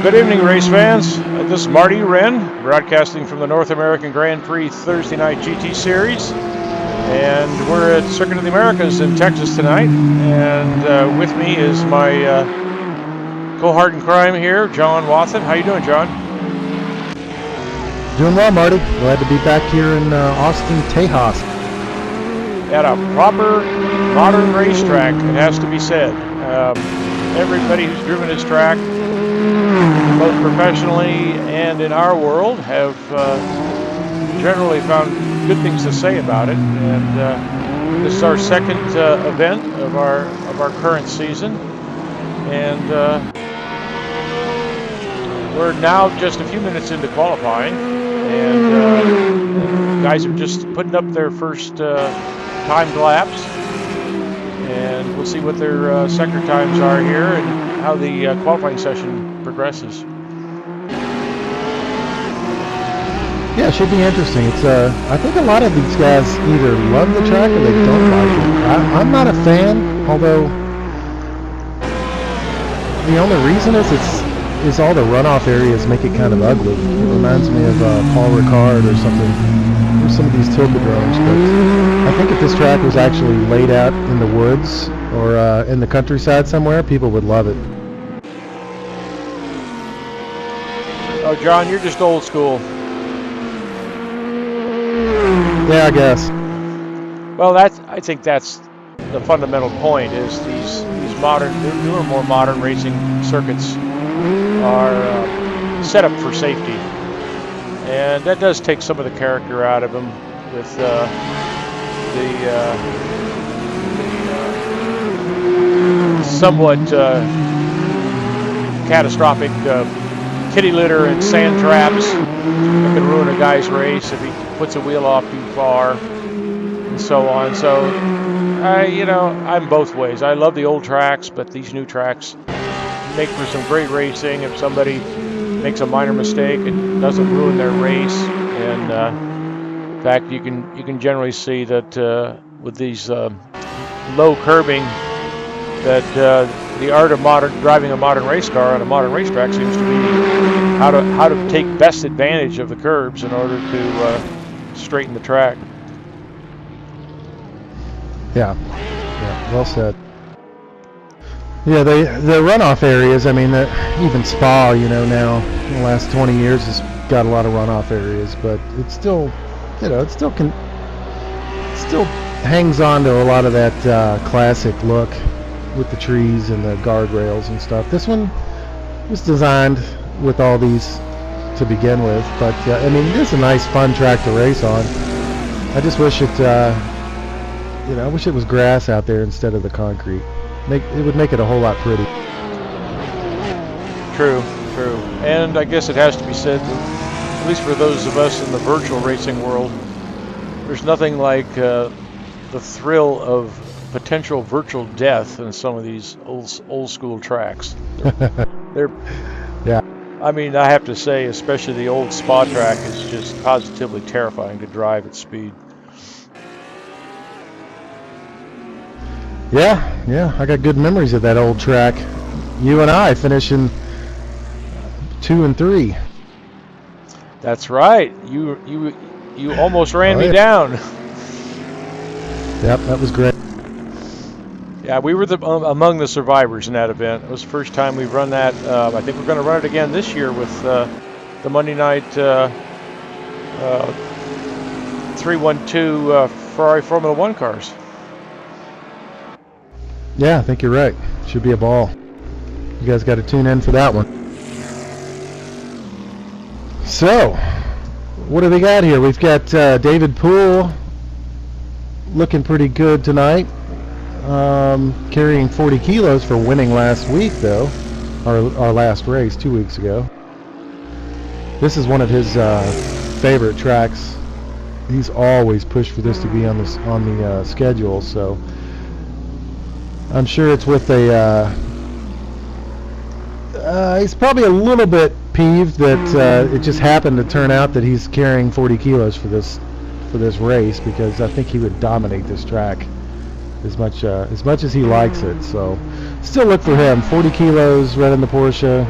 Good evening, race fans. This is Marty Wren, broadcasting from the North American Grand Prix Thursday Night GT Series. And we're at Circuit of the Americas in Texas tonight. And with me is my cohort in crime here, John Watson. How you doing, John? Doing well, Marty. Glad to be back here in Austin, Tejas. At a proper modern racetrack, it has to be said. Everybody who's driven this track, both professionally and in our world, have generally found good things to say about it. And this is our second event of our current season, and we're now just a few minutes into qualifying, and guys are just putting up their first timed laps, and we'll see what their sector times are here and how the qualifying session progresses. Yeah, it should be interesting. It's I think a lot of these guys either love the track or they don't like it. I'm not a fan, although the only reason is all the runoff areas make it kind of ugly. It reminds me of Paul Ricard or something, or some of these tiltodromes. But I think if this track was actually laid out in the woods or in the countryside somewhere, people would love it. Oh, John, you're just old school. Yeah, I guess. Well, I think that's the fundamental point. Is these modern, newer, more modern racing circuits are set up for safety, and that does take some of the character out of them with the somewhat catastrophic kitty litter and sand traps that can ruin a guy's race if he puts a wheel off too far, and so on. So, I'm both ways. I love the old tracks, but these new tracks make for some great racing if somebody makes a minor mistake. It doesn't ruin their race, and in fact, you can generally see that with these low curbing, that the art of driving a modern race car on a modern racetrack seems to be how to take best advantage of the curbs in order to straighten the track. Yeah, well said. Yeah, the runoff areas, I mean, even Spa, now in the last 20 years has got a lot of runoff areas, but it still hangs on to a lot of that classic look with the trees and the guardrails and stuff. This one was designed with all these to begin with, but it is a nice, fun track to race on. I just wish I wish it was grass out there instead of the concrete. It would make it a whole lot pretty. True. And I guess it has to be said that, at least for those of us in the virtual racing world, there's nothing like the thrill of potential virtual death in some of these old school tracks. They're yeah. I mean, I have to say, especially the old Spa track is just positively terrifying to drive at speed. Yeah, I got good memories of that old track. You and I finishing 2 and 3. That's right. You almost ran me down. Yep, that was great. Yeah, we were among the survivors in that event. It was the first time we've run that. I think we're going to run it again this year with the Monday night 312 Ferrari Formula One cars. Yeah, I think you're right. Should be a ball. You guys got to tune in for that one. So, what do we got here? We've got David Poole looking pretty good tonight. Carrying 40 kilos for winning last week, though. Our last race 2 weeks ago. This is one of his favorite tracks. He's always pushed for this to be on the schedule, so I'm sure it's with he's probably a little bit peeved that it just happened to turn out that he's carrying 40 kilos for this race, because I think he would dominate this track as much as he likes it. So still look for him. 40 kilos, red in the Porsche.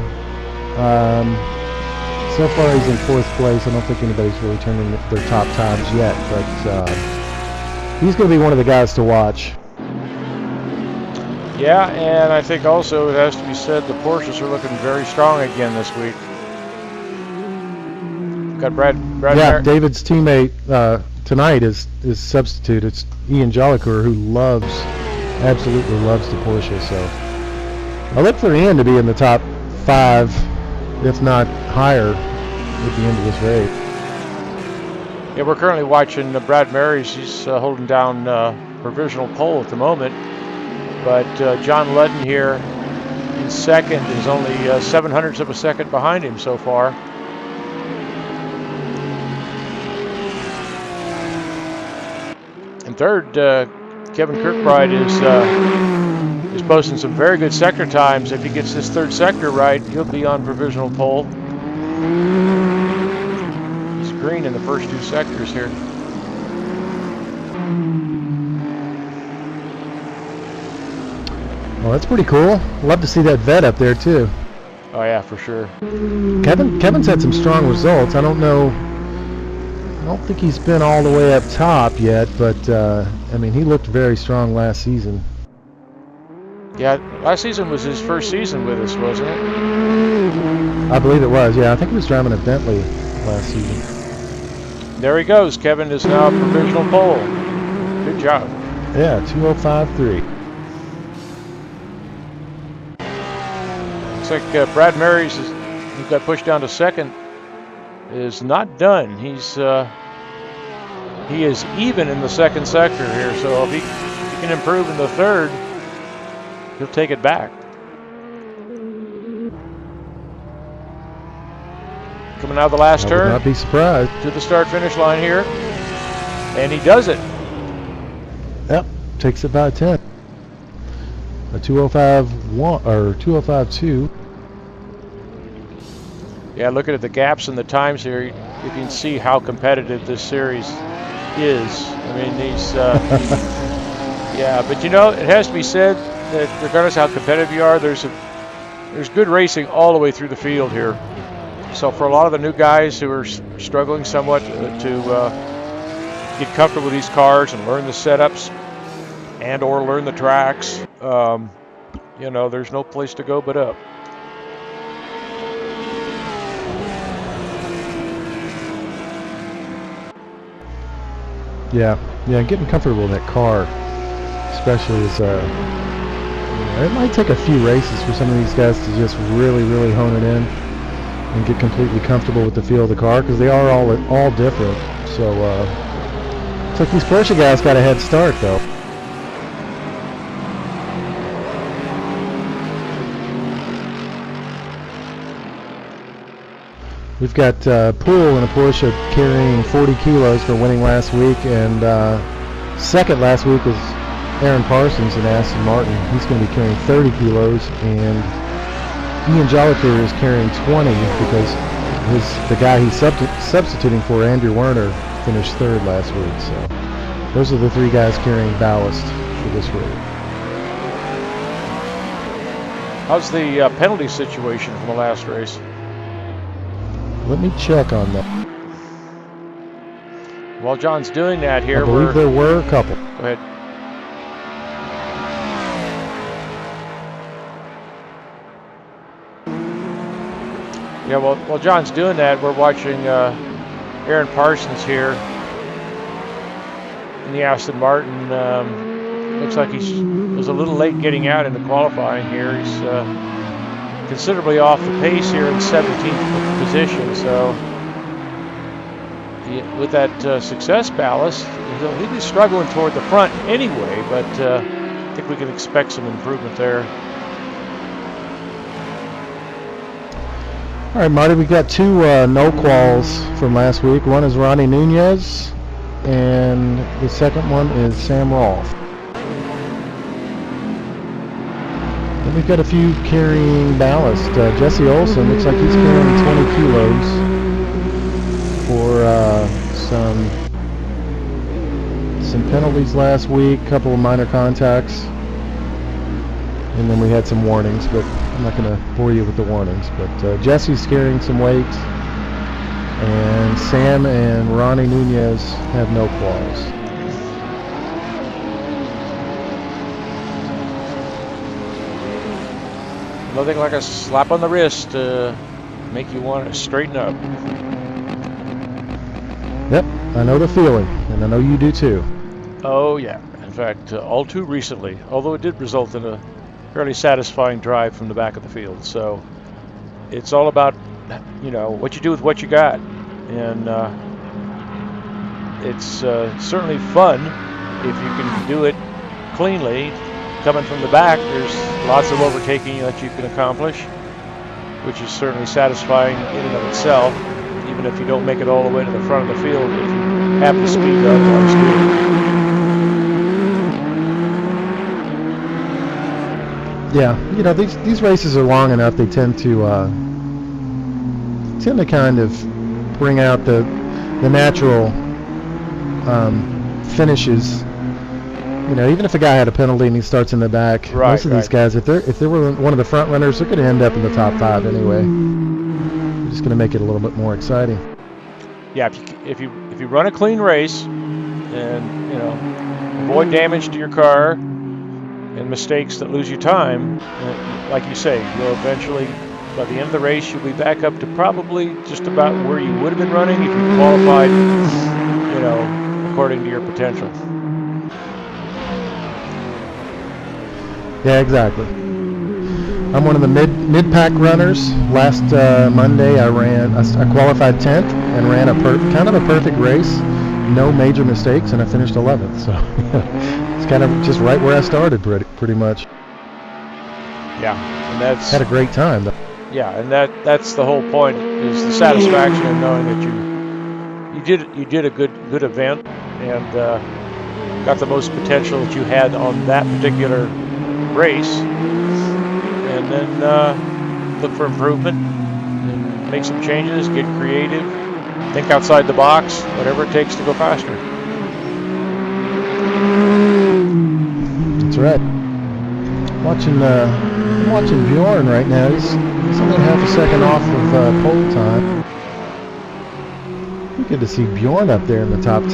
So far he's in 4th place. I don't think anybody's really turned in their top times yet, but he's going to be one of the guys to watch. Yeah, and I think also it has to be said the Porsches are looking very strong again this week. Got Brad David's teammate tonight is substitute. It's Ian Jollicoeur, who absolutely loves the Porsche. So I look for Ian to be in the top 5, if not higher, at the end of this race. Yeah, we're currently watching Brad Merys. He's holding down provisional pole at the moment. But John Ludden here in second is only 0.07 of a second behind him so far. And third, Kevin Kirkbride is posting some very good sector times. If he gets this third sector right, he'll be on provisional pole. He's green in the first 2 sectors here. Well, that's pretty cool. Love to see that vet up there too. Oh yeah, for sure. Kevin's had some strong results. I don't think he's been all the way up top yet, but I mean, he looked very strong last season. Yeah, last season was his first season with us, wasn't it? I believe it was. Yeah, I think he was driving a Bentley last season. There he goes. Kevin is now provisional pole. Good job. Yeah, 2:05.3. Looks like Brad Merys, who got pushed down to second, is not done. He is even in the second sector here. So if he can improve in the third, he'll take it back. Coming out of the last turn. I would not be surprised. To the start-finish line here, and he does it. Yep, takes it by 10. A 2:05.1 or 2:05.2. Yeah, looking at the gaps and the times here, you can see how competitive this series is. I mean, these, yeah, but you know, it has to be said that regardless of how competitive you are, there's good racing all the way through the field here. So for a lot of the new guys who are struggling somewhat to get comfortable with these cars and learn the setups and or learn the tracks, you know, there's no place to go but up. Yeah, getting comfortable in that car, especially is it might take a few races for some of these guys to just really, really hone it in and get completely comfortable with the feel of the car, because they are all different. So looks like these Porsche guys got a head start though. We've got Poole in a Porsche carrying 40 kilos for winning last week, and second last week was Aaron Parsons in Aston Martin. He's going to be carrying 30 kilos, and Ian Jollicoeur is carrying 20 because the guy he's substituting for, Andrew Werner, finished third last week. So those are the 3 guys carrying ballast for this race. How's the penalty situation from the last race? Let me check on that. While John's doing that here, I believe there were a couple. Go ahead. Yeah, well, while John's doing that, we're watching Aaron Parsons here in the Aston Martin. Looks like he was a little late getting out in the qualifying here. He's considerably off the pace here in 17th position. So with that success ballast, he'll be struggling toward the front anyway, but I think we can expect some improvement there. All right, Marty, we got 2 no quals from last week. One is Ronnie Nunez, and the second one is Sam Rolfe. And we've got a few carrying ballast. Jesse Olsen looks like he's carrying 20 kilos for some penalties last week, a couple of minor contacts, and then we had some warnings, but I'm not going to bore you with the warnings, but Jesse's carrying some weight, and Sam and Ronnie Nunez have no quals. Nothing like a slap on the wrist to make you want to straighten up. Yep, I know the feeling, and I know you do too. Oh yeah, in fact, all too recently, although it did result in a fairly satisfying drive from the back of the field. So it's all about, what you do with what you got. And it's certainly fun if you can do it cleanly. Coming from the back, there's lots of overtaking that you can accomplish, which is certainly satisfying in and of itself, even if you don't make it all the way to the front of the field if you have the speed to otherwise do. Yeah, these races are long enough. They tend to kind of bring out the natural finishes. Even if a guy had a penalty and he starts in the back, most of these guys, if they were one of the front runners, they're going to end up in the top 5 anyway. We're just going to make it a little bit more exciting. Yeah, if you run a clean race and avoid damage to your car and mistakes that lose you time, like you say, you'll eventually, by the end of the race, you'll be back up to probably just about where you would have been running if you qualified, according to your potential. Yeah, exactly. I'm one of the mid-pack runners. Last Monday, I qualified 10th and ran kind of a perfect race, no major mistakes, and I finished 11th. So it's kind of just right where I started, pretty much. Yeah, and that's had a great time, though. Yeah, and that's the whole point, is the satisfaction of knowing that you did a good event and got the most potential that you had on that particular race, and then look for improvement and make some changes, get creative, think outside the box, whatever it takes to go faster. That's right. I'm watching Bjorn right now. He's only half a second off of pole time. Be good to see Bjorn up there in the top 10.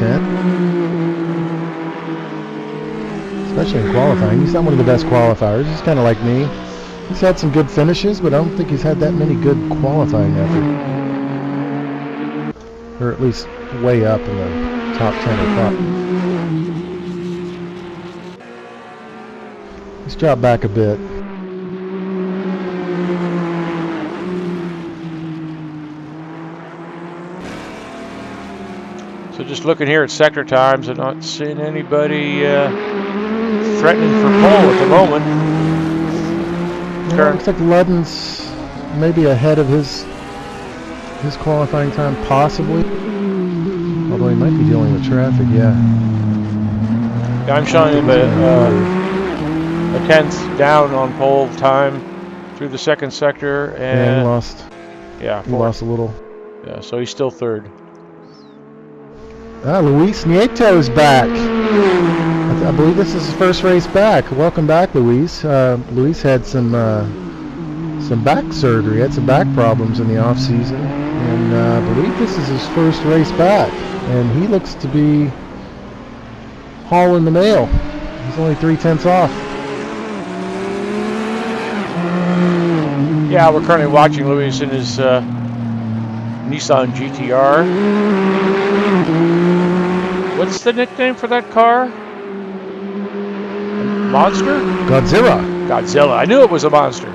Especially in qualifying. He's not one of the best qualifiers. He's kind of like me. He's had some good finishes, but I don't think he's had that many good qualifying efforts. Or at least way up in the top 10 or top. Let's drop back a bit. So just looking here at sector times, I'm not seeing anybody threatening for pole at the moment. Yeah, looks like Ludden's maybe ahead of his qualifying time, possibly. Although he might be dealing with traffic, yeah. I'm showing him a 10th down on pole time through the second sector, and he lost. Yeah, he lost a little. Yeah, so he's still third. Luis Nieto is back. I believe this is his first race back. Welcome back, Luis. Luis had some back surgery, had some back problems in the off season, and I believe this is his first race back. And he looks to be hauling the mail. He's only 3/10 off. Yeah, we're currently watching Luis in his Nissan GTR. What's the nickname for that car? Monster? Godzilla. I knew it was a monster.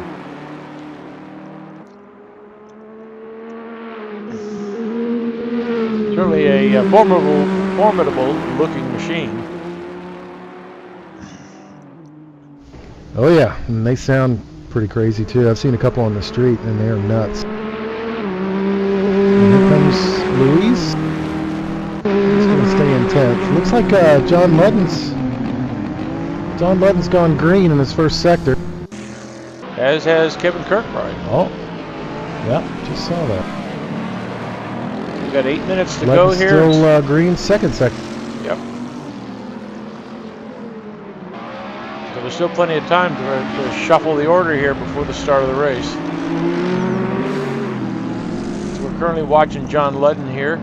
Certainly a formidable looking machine. Oh yeah, and they sound pretty crazy too. I've seen a couple on the street and they're nuts. And here comes Luis. He's going to stay in 10th. Looks like John Ludden's gone green in his first sector. As has Kevin Kirkbride. Oh, yeah, just saw that. We've got 8 minutes to go here. Still green second sector. Yep. So there's still plenty of time to shuffle the order here before the start of the race. So we're currently watching John Ludden here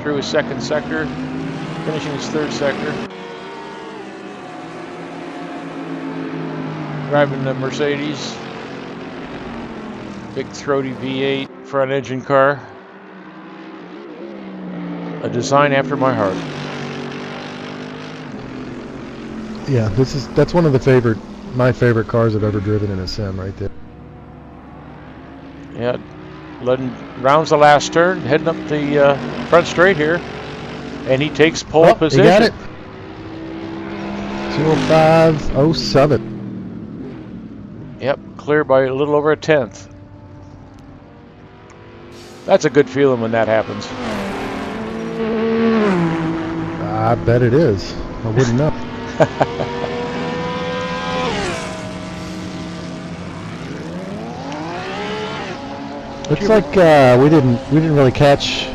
through his second sector, finishing his third sector. Driving the Mercedes. Big throaty V8 front engine car. A design after my heart. Yeah, that's one of my favorite cars I've ever driven in a sim right there. Yeah, Ludden rounds the last turn, heading up the front straight here, and he takes pole position. He got it. 205.07. Yep, clear by a little over a tenth. That's a good feeling when that happens. I bet it is. I wouldn't know. Looks like we didn't really catch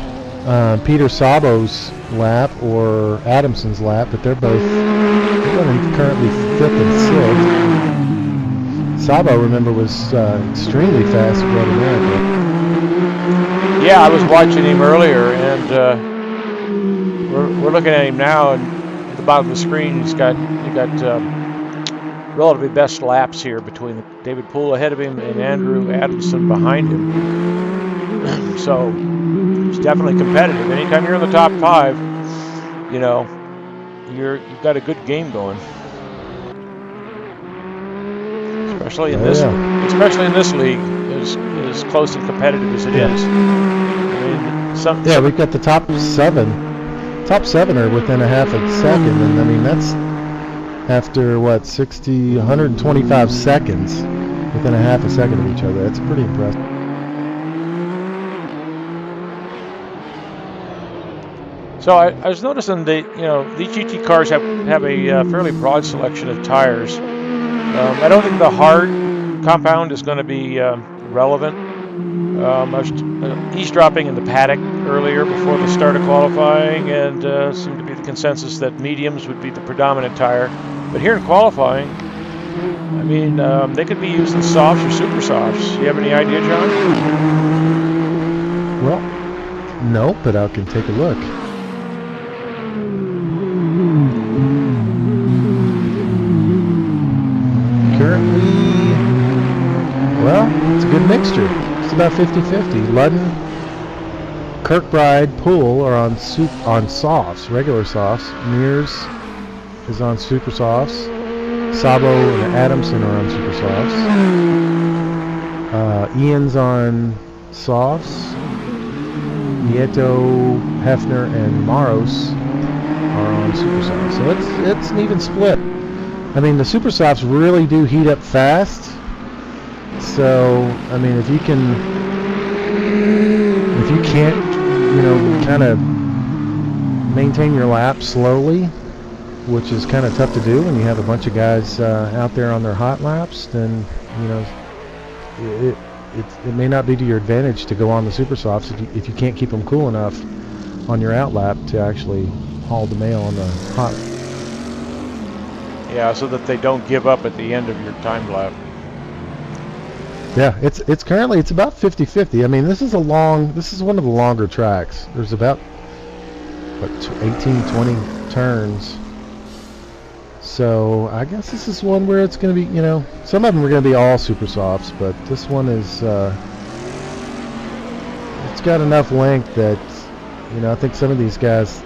Peter Sabo's lap or Adamson's lap, but they're running currently 5th and 6th. Sabo, remember, was extremely fast at Road America. Yeah, I was watching him earlier, and we're looking at him now, and at the bottom of the screen, he got relatively best laps here between David Poole ahead of him and Andrew Adamson behind him. So it's definitely competitive. Anytime you're in the top 5, you know, you've got a good game going. Especially in this league, as close and competitive as it is. I mean, we've got the top 7. Top 7 are within a half a second, and I mean that's after 125 seconds within a half a second of each other. That's pretty impressive. So I was noticing that these GT cars have a fairly broad selection of tires. I don't think the hard compound is going to be relevant. I was eavesdropping in the paddock earlier before the start of qualifying, and seemed to be the consensus that mediums would be the predominant tire. But here in qualifying, I mean, they could be used in softs or super softs. Do you have any idea, John? Well, no, but I can take a look. Currently, well, it's a good mixture. It's about 50-50. Ludden, Kirkbride, Poole are on softs, regular softs. Merys is on super softs. Sabo and Adamson are on super softs. Ian's on softs. Nieto, Hefner, and Maros are on super softs. So it's an even split. I mean, the super softs really do heat up fast. So, I mean, if you can't, kind of maintain your lap slowly, which is kind of tough to do when you have a bunch of guys out there on their hot laps, then, it may not be to your advantage to go on the super softs if you can't keep them cool enough on your out lap to actually haul the mail on the hot. Yeah, so that they don't give up at the end of your time lap. Yeah, it's currently about 50-50. I mean, this is one of the longer tracks. There's about 18-20 turns. So I guess this is one where it's going to be, some of them are going to be all super softs, but this one is it's got enough length that I think some of these guys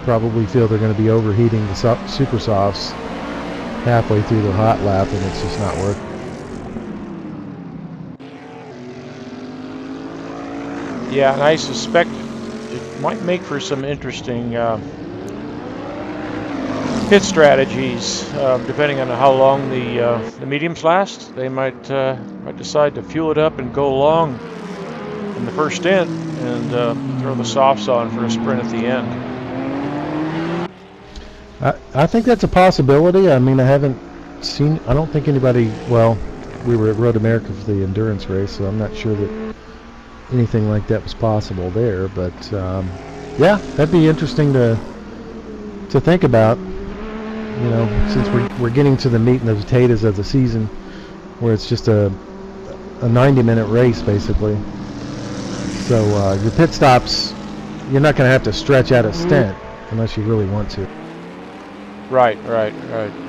probably feel they're going to be overheating the super softs halfway through the hot lap, and it's just not worth it. Yeah, and I suspect it might make for some interesting pit strategies, depending on how long the mediums last. They might decide to fuel it up and go long in the first stint, and throw the softs on for a sprint at the end. I think that's a possibility. I mean, I don't think anybody, well, we were at Road America for the endurance race, so I'm not sure that anything like that was possible there, but yeah, that'd be interesting to think about. You know, since we're getting to the meat and the potatoes of the season, where it's just a 90-minute race basically. So your pit stops, you're not going to have to stretch out a stint unless you really want to. Right.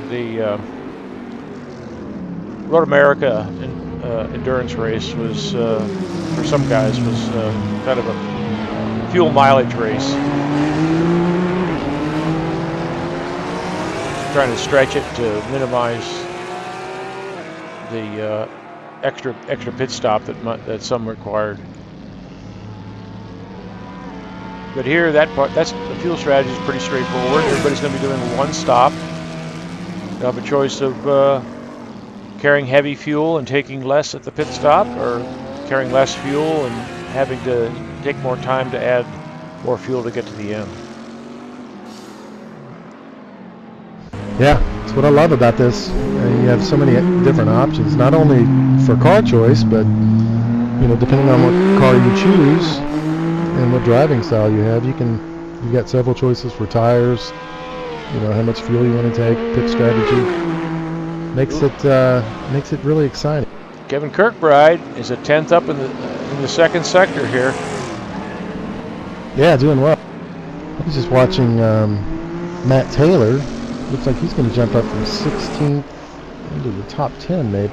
The Road America endurance race was, for some guys, was kind of a fuel mileage race. Trying to stretch it to minimize the extra pit stop that some required. But here, that's the fuel strategy is pretty straightforward. Everybody's going to be doing one stop. They'll have a choice of carrying heavy fuel and taking less at the pit stop, or carrying less fuel and having to take more time to add more fuel to get to the end. Yeah, that's what I love about this. You have so many different options, not only for car choice, but you know, depending on what car you choose and what driving style you have, you got several choices for tires. You know, how much fuel you want to take, pit strategy. Makes it really exciting. Kevin Kirkbride is a 10th up in the second sector here. Yeah, doing well. I was just watching Matt Taylor. Looks like he's going to jump up from 16th into the top 10, maybe.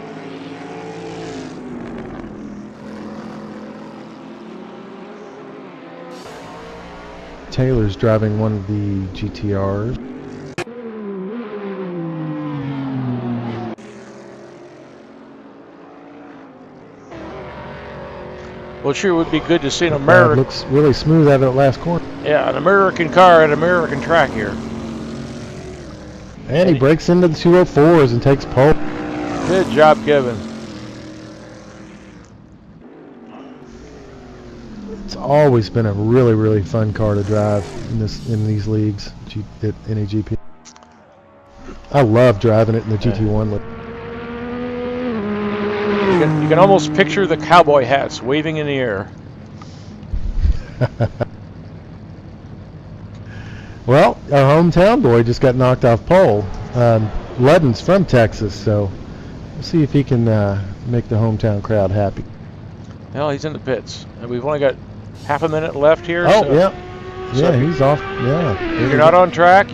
Taylor's driving one of the GTRs. Well, it sure would be good to see an American. Looks really smooth out of that last corner. Yeah, an American car at an American track here. And he breaks into the 204s and takes pole. Good job, Kevin. It's always been a really, really fun car to drive in these leagues at NAGP. I love driving it in the GT1. You can almost picture the cowboy hats waving in the air. Well, our hometown boy just got knocked off pole. Ludden's from Texas, so we'll see if he can make the hometown crowd happy. Well, he's in the pits, and we've only got half a minute left here. Oh, so, yeah, he's off. Yeah. If you're not on track,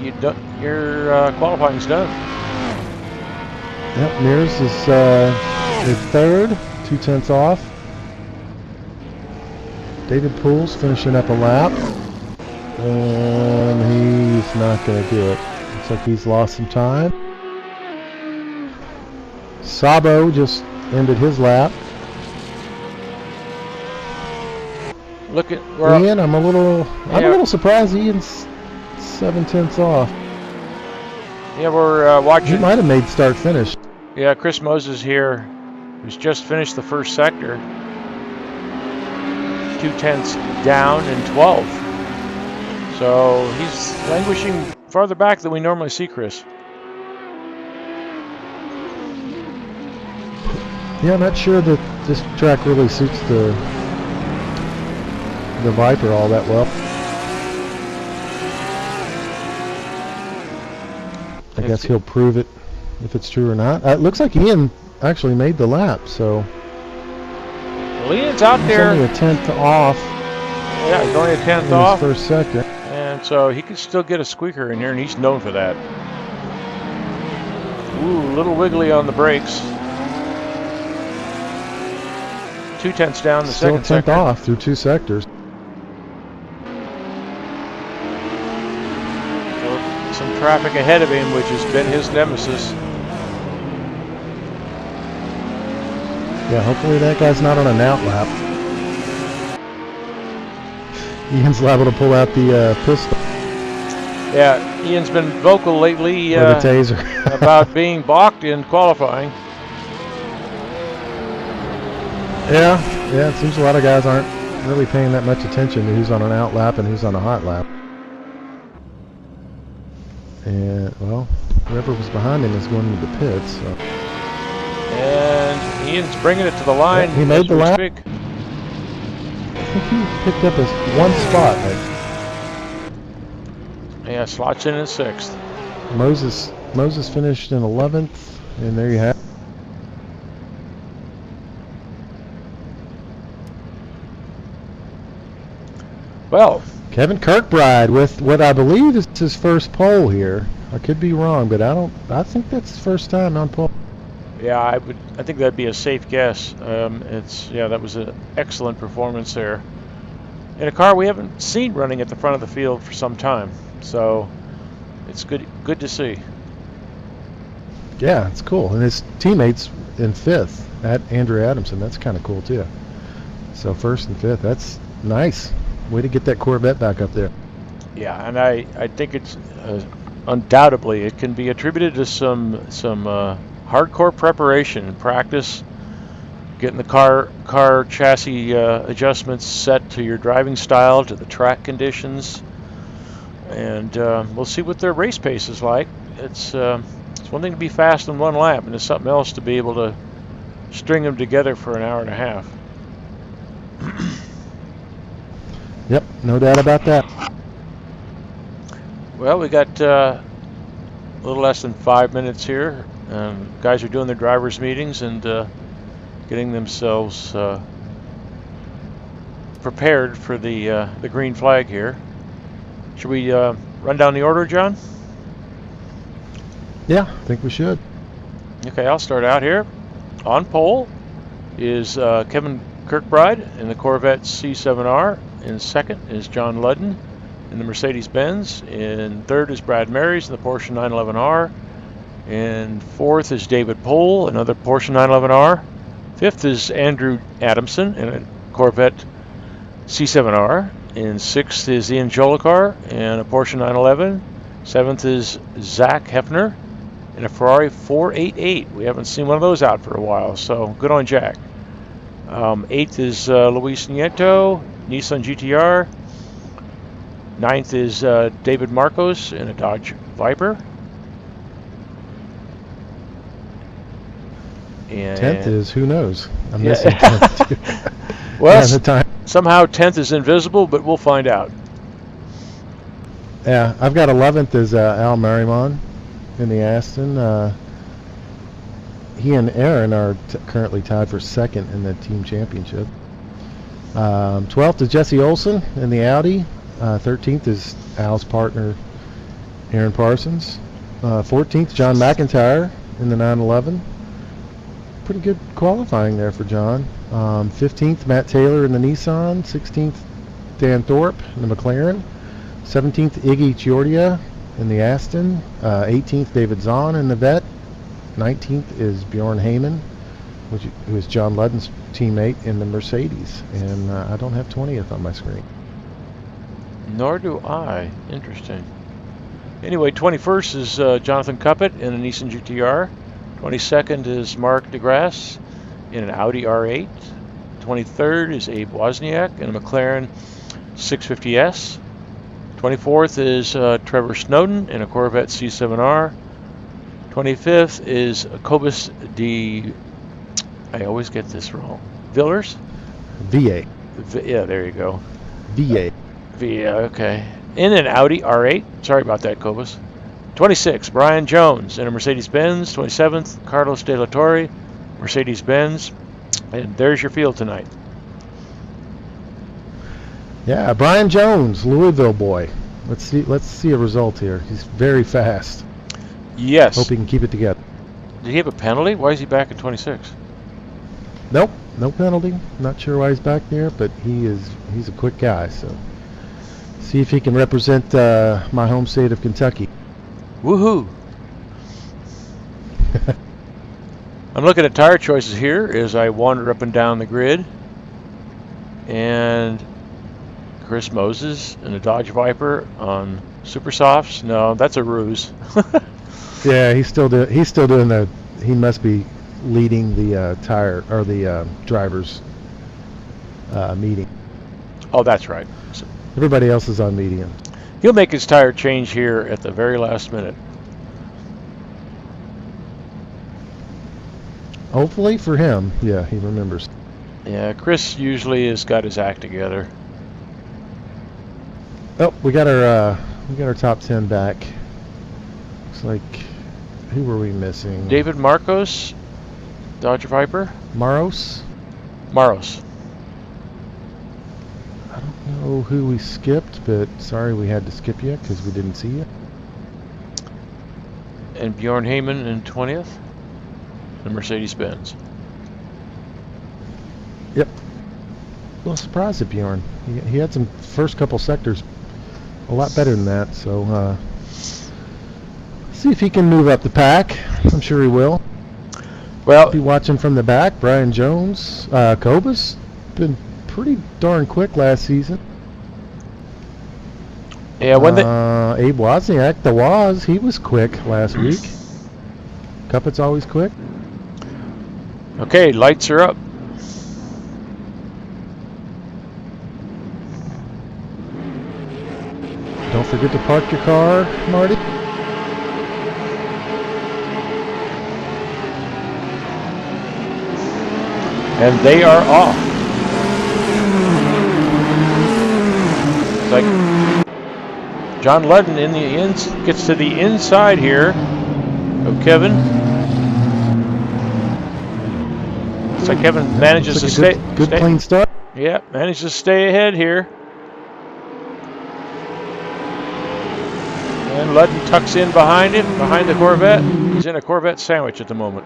your qualifying's done. Yep, Merys is third, 2/10 off. David Poole's finishing up a lap. And he's not going to do it. Looks like he's lost some time. Sabo just ended his lap. Look at Ian, I'm a little surprised Ian's 7/10 off. Yeah, we're watching. He might have made start finish. Yeah, Chris Moses here, who's just finished the first sector. 2/10 down in 12. So he's languishing farther back than we normally see Chris. Yeah, I'm not sure that this track really suits the Viper all that well. I guess he'll prove it if it's true or not. It looks like Ian actually made the lap, so. Well, Ian's out there. He's only a 10th off. Yeah, he's only a 10th off. His first sector. And so he could still get a squeaker in here, and he's known for that. Ooh, a little wiggly on the brakes. 2/10 down the second sector. Still 10th off through 2 sectors. Some traffic ahead of him, which has been his nemesis. Yeah, hopefully that guy's not on an out lap. Ian's liable to pull out the pistol. Yeah, Ian's been vocal lately or the taser. about being balked in qualifying. Yeah, it seems a lot of guys aren't really paying that much attention to who's on an out lap and who's on a hot lap. And, well, whoever was behind him is going into the pits. So. And Ian's bringing it to the line. Yeah, he made the lap. Speak. I think he picked up his one spot. Yeah, slots in 6th. Moses Moses finished in 11th, and there you have it. Well, Kevin Kirkbride with what I believe is his first pole here. I could be wrong, but I think that's his first time on pole. yeah, I think that'd be a safe guess. That was an excellent performance there. In a car we haven't seen running at the front of the field for some time. So it's good to see. Yeah, it's cool. And his teammates in 5th at Andrew Adamson. That's kind of cool too. So 1st and 5th. That's nice. Way to get that Corvette back up there. Yeah, and I think it's undoubtedly it can be attributed to some hardcore preparation and practice, getting the car chassis adjustments set to your driving style, to the track conditions, and we'll see what their race pace is like. It's one thing to be fast in one lap, and it's something else to be able to string them together for an hour and a half. Yep, no doubt about that. Well, we got a little less than 5 minutes here. Guys are doing their drivers' meetings and getting themselves prepared for the green flag here. Should we run down the order, John? Yeah, I think we should. Okay, I'll start out here. On pole is Kevin Kirkbride in the Corvette C7R. In second is John Ludden in the Mercedes-Benz. In third is Brad Merys in the Porsche 911R. In fourth is David Pohl, another Porsche 911R. Fifth is Andrew Adamson in a Corvette C7R. In sixth is Ian Jolicoeur in a Porsche 911. Seventh is Zach Hefner in a Ferrari 488. We haven't seen one of those out for a while, so good on Jack. Eighth is Luis Nieto, Nissan GTR. Ninth is David Marcos in a Dodge Viper. And 10th is who knows. I'm missing 10th too. Well, the time. Somehow 10th is invisible, but we'll find out. Yeah, I've got 11th is Al Merriman in the Aston. He and Aaron are currently tied for second in the team championship. 12th is Jesse Olsen in the Audi. 13th is Al's partner, Aaron Parsons. 14th, John McIntyre in the 911. Pretty good qualifying there for John. 15th, Matt Taylor in the Nissan. 16th, Dan Thorpe in the McLaren. 17th, Iggy Chiordia in the Aston. 18th, David Zahn in the Vet. 19th is Bjorn Heyman, who is John Ludden's teammate in the Mercedes. And I don't have 20th on my screen. Nor do I. Interesting. Anyway, 21st is Jonathan Cuppett in a Nissan GTR. 22nd is Mark DeGrasse in an Audi R8. 23rd is Abe Wozniak in a McLaren 650S. 24th is Trevor Snowden in a Corvette C7R. 25th is Cobus de... I always get this wrong. Villers? VA. Yeah, there you go. VA. Okay. In an Audi R8. Sorry about that, Cobus. 26th, Brian Jones in a Mercedes-Benz. 27th, Carlos De La Torre, Mercedes-Benz. And there's your field tonight. Yeah, Brian Jones, Louisville boy. Let's see a result here. He's very fast. Yes. Hope he can keep it together. Did he have a penalty? Why is he back at 26? Nope, no penalty. Not sure why he's back there, but he's a quick guy. So see if he can represent my home state of Kentucky. Woohoo! I'm looking at tire choices here as I wander up and down the grid. And Chris Moses in a Dodge Viper on Super Softs. No, that's a ruse. Yeah, he's still doing the. He must be leading the tire or the drivers meeting. Oh, that's right. So everybody else is on medium. He'll make his tire change here at the very last minute. Hopefully for him, yeah, he remembers. Yeah, Chris usually has got his act together. Oh, we got our top 10 back. Looks like Who were we missing? David Marcos, Dodge Viper. Maros? Maros. I don't know who we skipped, but sorry we had to skip you because we didn't see you. And Bjorn Heyman in 20th. The Mercedes-Benz. Yep. A little surprised at Bjorn. He had some first couple sectors a lot better than that, so see if he can move up the pack. I'm sure he will. Well, be watching from the back. Brian Jones, Kobus, been pretty darn quick last season. Yeah, when Abe Wozniak, the Woz, he was quick last week. Cuppett's always quick. Okay, lights are up. Don't forget to park your car, Marty. And they are off. It's like John Ludden in the gets to the inside here of Kevin. It's like Kevin manages to stay. Good clean start. Yeah, manages to stay ahead here. And Ludden tucks in behind him, behind the Corvette. He's in a Corvette sandwich at the moment.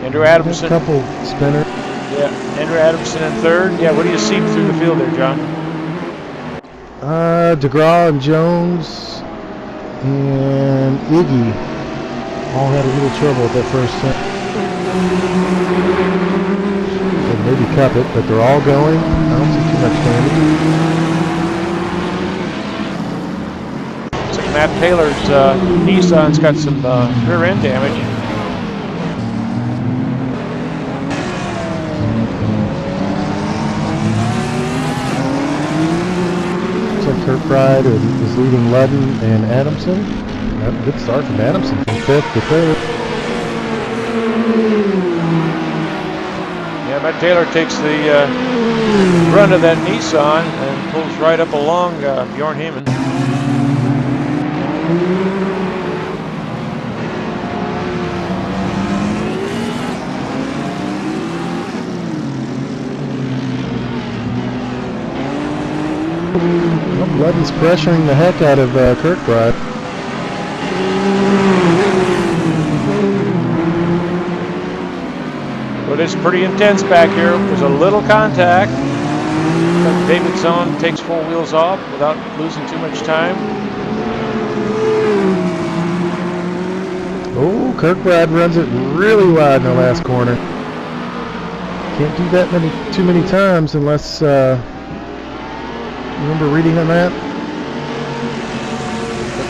Andrew Adamson. A couple spinner. Yeah, Andrew Adamson in third. Yeah, what do you see through the field there, John? DeGraw and Jones and Iggy all had a little trouble at that first time. And maybe Cuppet, but they're all going. I don't see too much damage. Looks like Matt Taylor's Nissan's got some rear end damage. Kirkbride is leading Ludden and Adamson. Good start from Adamson from 5th to 3rd. Yeah, Matt Taylor takes the run of that Nissan and pulls right up along Bjorn Heyman. Ludden's pressuring the heck out of Kirkbride. But it's pretty intense back here. There's a little contact. But David Zone takes 4 wheels off without losing too much time. Oh, Kirkbride runs it really wide in the last corner. Can't do that too many times unless remember reading on that?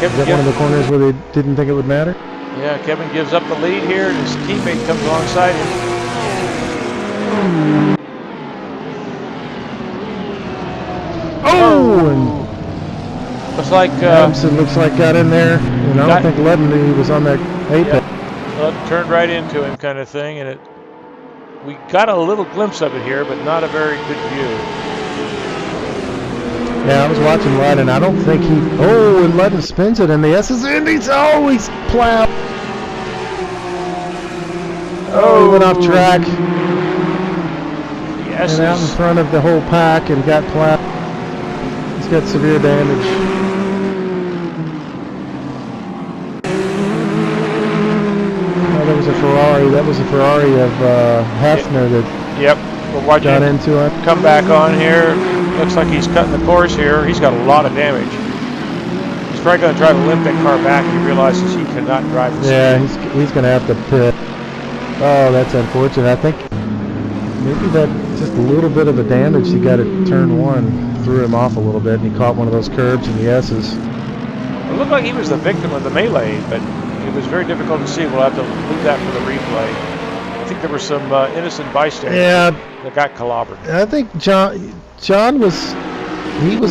Is that one of the corners where they didn't think it would matter? Yeah, Kevin gives up the lead here, and his teammate comes alongside him. Oh! And looks like Adamson looks like got in there, and I don't think Ludden knew he was on that apex. Ludden turned right into him, kind of thing, and we got a little glimpse of it here, but not a very good view. Yeah, I was watching Ludden. I don't think he... Oh, and Ludden spins it, and the S is in. He's always plowed. Oh, he went off track. Yes. And out in front of the whole pack and got plowed. He's got severe damage. Oh, there was a Ferrari. That was a Ferrari of Hefner that got into it. Come back on here. Looks like he's cutting the course here. He's got a lot of damage. He's probably going to try to limp that car back. He realizes he cannot drive this. Yeah, he's going to have to pit. Oh, that's unfortunate. I think maybe that just a little bit of a damage he got at turn 1 threw him off a little bit, and he caught one of those curbs in the S's. It looked like he was the victim of the melee, but it was very difficult to see. We'll have to leave that for the replay. I think there were some innocent bystanders that got clobbered. I think John was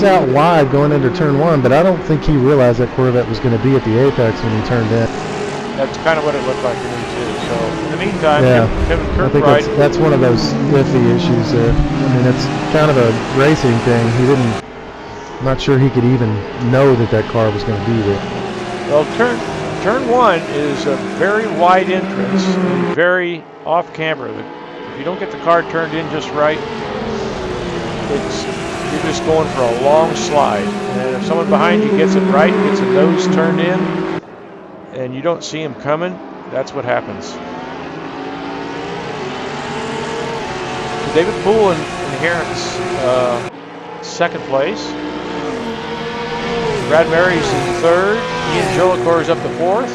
out wide going into turn 1, but I don't think he realized that Corvette was going to be at the apex when he turned in. That's kind of what it looked like to me too. So in the meantime, Kevin Kirkbride. I think that's one of those iffy issues there. I mean, it's kind of a racing thing. I'm not sure he could even know that car was going to be there. Well, Turn 1 is a very wide entrance and very off camber. If you don't get the car turned in just right, you're just going for a long slide. And if someone behind you gets it right, gets a nose turned in, and you don't see him coming, that's what happens. So David Poole inherits second place. Brad Merys in third. Ian Jolicoeur is up to fourth.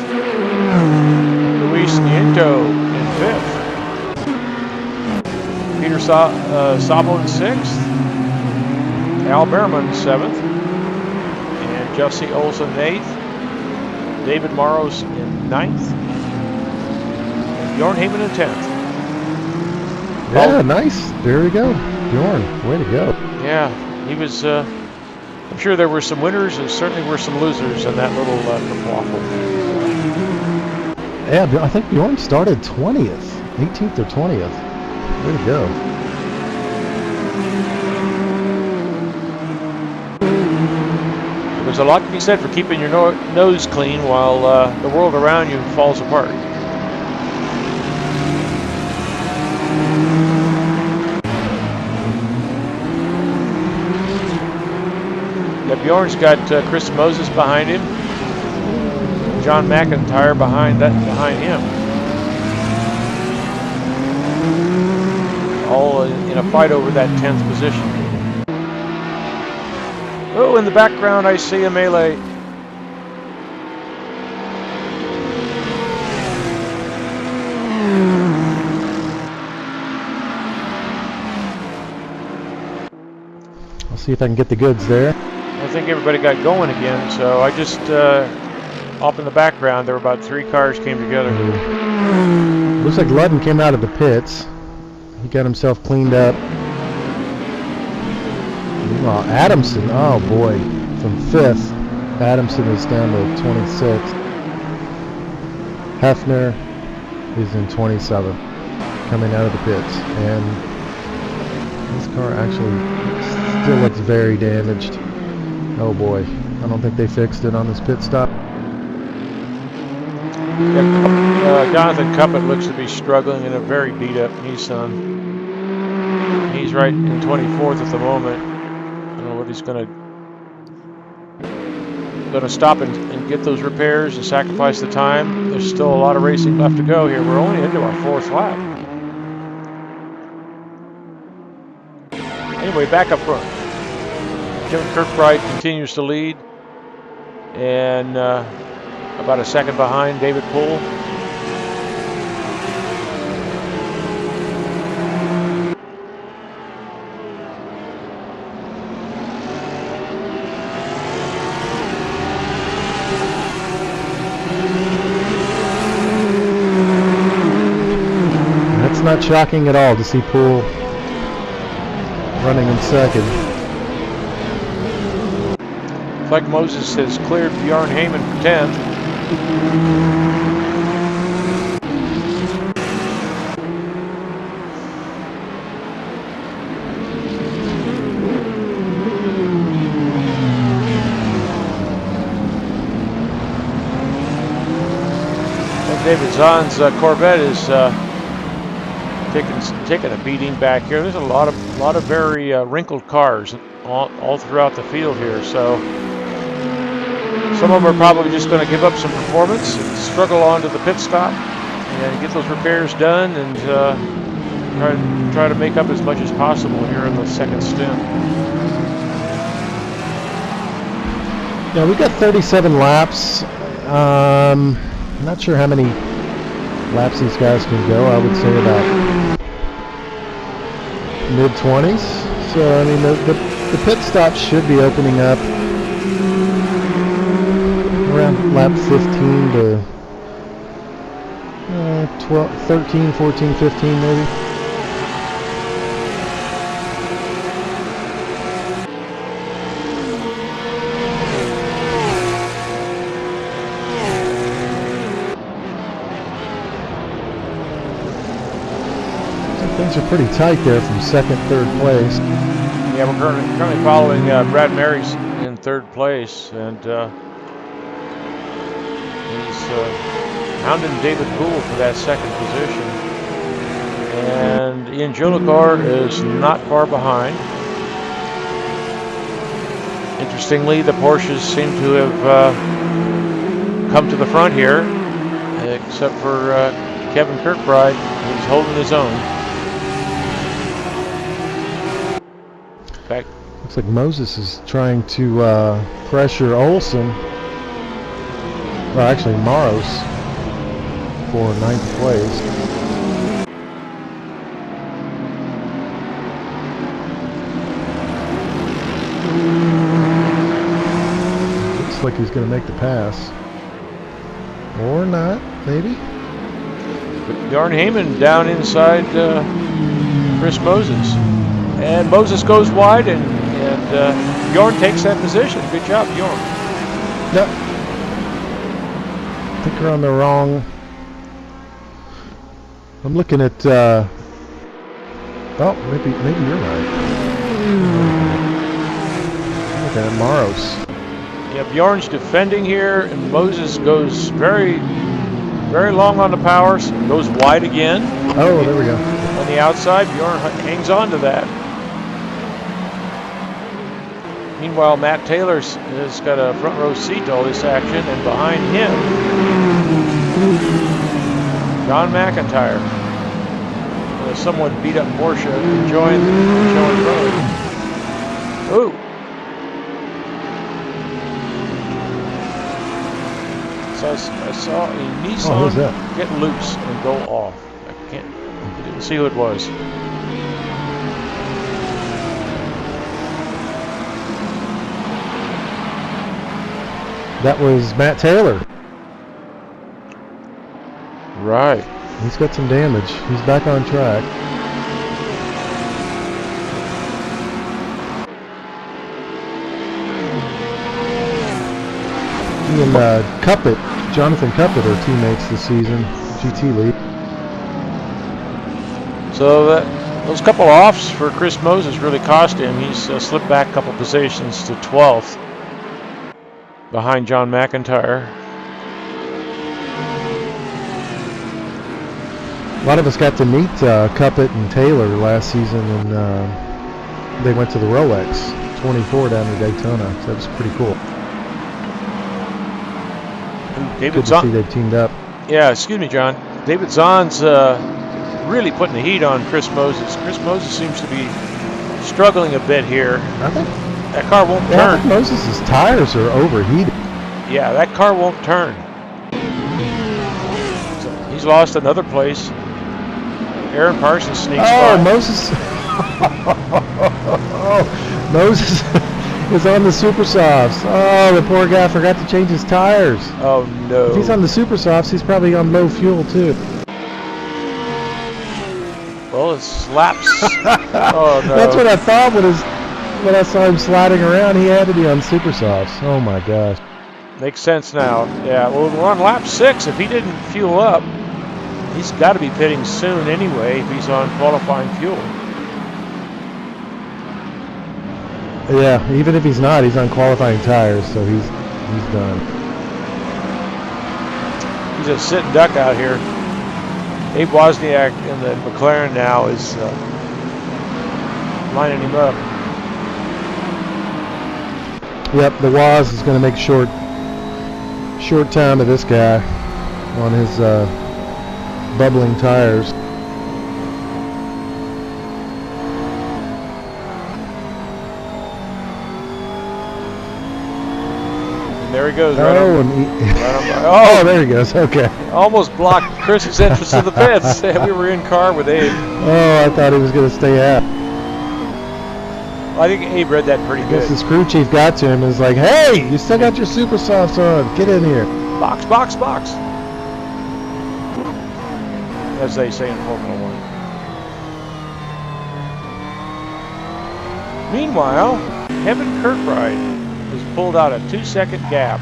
Luis Nieto in fifth. Peter Sabo in sixth. Al Behrman seventh. And Jesse Olsen in eighth. David Morrows in ninth. And Bjorn Heyman in 10th. Yeah, nice. There we go. Bjorn, way to go. Yeah, he was, I'm sure there were some winners and certainly were some losers in that little kerfuffle. Yeah, I think Bjorn started 20th, 18th or 20th. Way to go. There's a lot to be said for keeping your nose clean while the world around you falls apart. Yeah, Bjorn's got Chris Moses behind him, John McIntyre behind him. All in a fight over that 10th position. Oh, in the background I see a melee. I'll see if I can get the goods there. I think everybody got going again, so I just, off in the background, there were about 3 cars came together. Looks like Ludden came out of the pits. He got himself cleaned up. Meanwhile, Adamson, oh boy, from 5th, Adamson is down to 26th. Hefner is in 27th, coming out of the pits. And this car actually still looks very damaged. Oh boy, I don't think they fixed it on this pit stop. Yeah, Jonathan Cuppett looks to be struggling in a very beat up Nissan. He's right in 24th at the moment. I don't know what he's gonna stop and get those repairs and sacrifice the time. There's still a lot of racing left to go here. We're only into our 4th lap. Anyway, back up front. Kevin Kirkbride continues to lead, and about a second behind David Poole. That's not shocking at all to see Poole running in second. Like Moses has cleared Bjorn Heyman for 10th. And David Zahn's Corvette is taking a beating back here. There's a lot of very wrinkled cars all throughout the field here, so some of them are probably just going to give up some performance, struggle onto the pit stop, and get those repairs done, and try to make up as much as possible here in the second stint. Yeah, we got 37 laps. I'm not sure how many laps these guys can go. I would say about mid-20s. So, I mean, the pit stops should be opening up around lap 15 to 12, 13, 14, 15 maybe. So things are pretty tight there from second, third place. Yeah, we're currently following Brad Merys in third place, and he's hounding David Poole for that second position. And Ian Jolicoeur is not far behind. Interestingly, the Porsches seem to have come to the front here, except for Kevin Kirkbride, who's holding his own. In fact, looks like Moses is trying to pressure Olsen. Well, actually, Merys for 9th place. Looks like he's going to make the pass. Or not, maybe. but Bjorn Heyman down inside Chris Moses. And Moses goes wide, and Bjorn takes that position. Good job, Bjorn. Yep. I think we're on the wrong. I'm looking at. Oh, maybe you're right. I'm looking at Merys. Yeah, Bjorn's defending here, and Moses goes very, very long on the powers, goes wide again. Oh, there we go. On the outside, Bjorn hangs on to that. Meanwhile, Matt Taylor has got a front row seat to all this action, and behind him, John McIntyre, a somewhat beat up Porsche, enjoying the show in front of him. Ooh. So I saw a Nissan get loose and go off. I didn't see who it was. That was Matt Taylor. Right. He's got some damage. He's back on track. He and Jonathan Cuppet are teammates this season, GT lead. So those couple offs for Chris Moses really cost him. He's slipped back a couple positions to 12th behind John McIntyre. A lot of us got to meet Cuppet and Taylor last season when they went to the Rolex 24 down in Daytona. So that was pretty cool. Good to see they've teamed up. Yeah, excuse me, John. David Zahn's really putting the heat on Chris Moses. Chris Moses seems to be struggling a bit here. I think that car won't turn. I think Moses' tires are overheated. Yeah, that car won't turn. So he's lost another place. Aaron Parsons sneaks by. Moses. Moses is on the Super Softs. Oh, the poor guy forgot to change his tires. Oh, no. If he's on the Super Softs, he's probably on low fuel, too. Well, it slaps. Oh, no. That's what I thought when I saw him sliding around. He had to be on Super Softs. Oh, my gosh. Makes sense now. Yeah, well, we're on lap 6. If he didn't fuel up, he's got to be pitting soon anyway if he's on qualifying fuel. Yeah, even if he's not, he's on qualifying tires, so he's done. He's a sit and duck out here. Abe Wozniak in the McLaren now is lining him up. Yep, the Woz is going to make short time of this guy on his bubbling tires. And there he goes. There he goes. Okay. Almost blocked Chris's entrance to the pits. We were in car with Abe. Oh, I thought he was going to stay out. I think Abe read that pretty good. His crew chief got to him and was like, "Hey, you still got your Super Softs on. Get in here." Box, box, box. As they say in Formula One. Meanwhile, Kevin Kirkbride has pulled out a 2-second gap.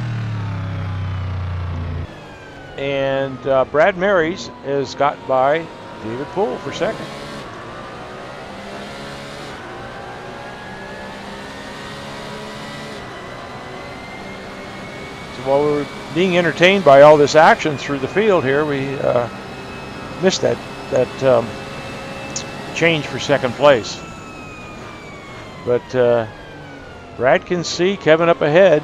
And Brad Merys has got by David Poole for second. So while we're being entertained by all this action through the field here, we missed that change for second place. But Brad can see Kevin up ahead.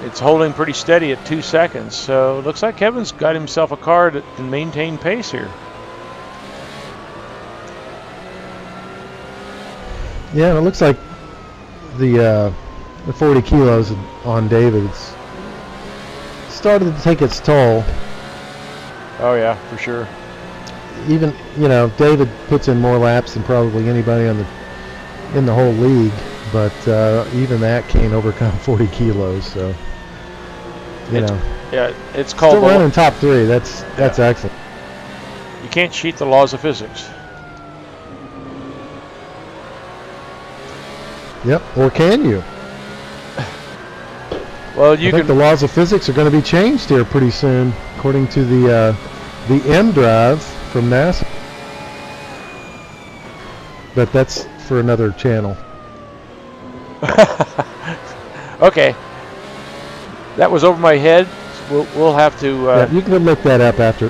It's holding pretty steady at 2 seconds, so it looks like Kevin's got himself a car that can maintain pace here. Yeah, it looks like the 40 kilos on David's started to take its toll. Oh yeah, for sure. Even, you know, David puts in more laps than probably anybody in the whole league, but even that can't overcome 40 kilos. So, you know, yeah, it's called still running top 3. That's excellent. You can't cheat the laws of physics. Yep, or can you? Well, I think the laws of physics are going to be changed here pretty soon, according to the M drive from NASA. But that's for another channel. Okay, that was over my head. We'll have to. Yeah, you can look that up after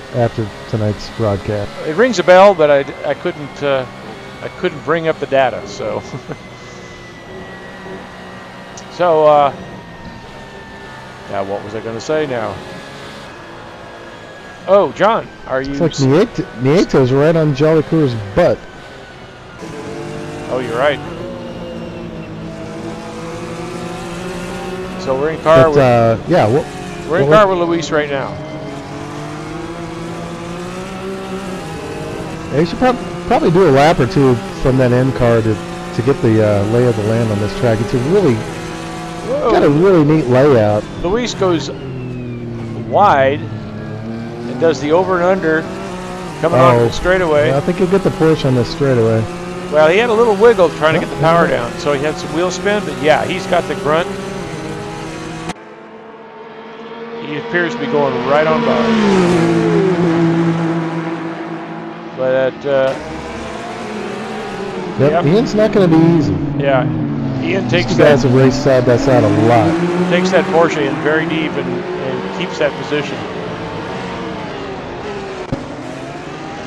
tonight's broadcast. It rings a bell, but I couldn't bring up the data. So now what was I going to say now? Oh, John, are you? It's like Nieto's right on Jolly Cooler's butt. Oh, you're right. So we're in car with we're in car with Luis right now. Yeah, you should probably do a lap or two from that end car to get the lay of the land on this track. It's got a really neat layout. Luis goes wide and does the over and under coming off the straightaway. Yeah, I think he'll get the push on this straightaway. Well, he had a little wiggle trying to get the power down, so he had some wheel spin, but yeah, he's got the grunt. He appears to be going right on by. But yep, Ian's not going to be easy. Yeah, Ian takes These guys have raced side by side a lot. Takes that Porsche in very deep and keeps that position.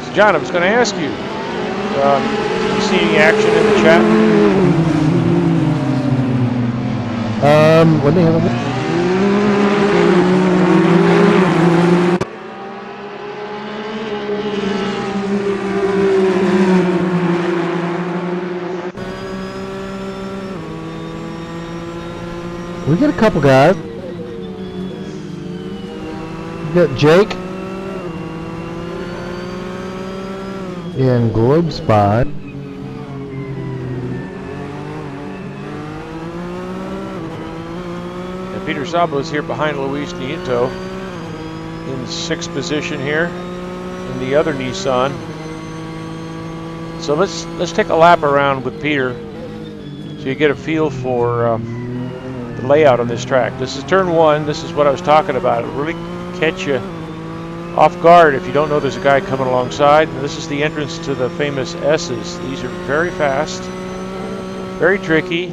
So John, I was going to ask you, you see any action in the chat? Let me have a look. We got a couple guys. We got Jake in Globe Spot. And Peter Sabo is here behind Luis Nieto in 6th position here in the other Nissan. So let's take a lap around with Peter so you get a feel for the layout on this track. This is turn 1. This is what I was talking about. It'll really catch you off guard if you don't know there's a guy coming alongside. And this is the entrance to the famous S's. These are very fast, very tricky.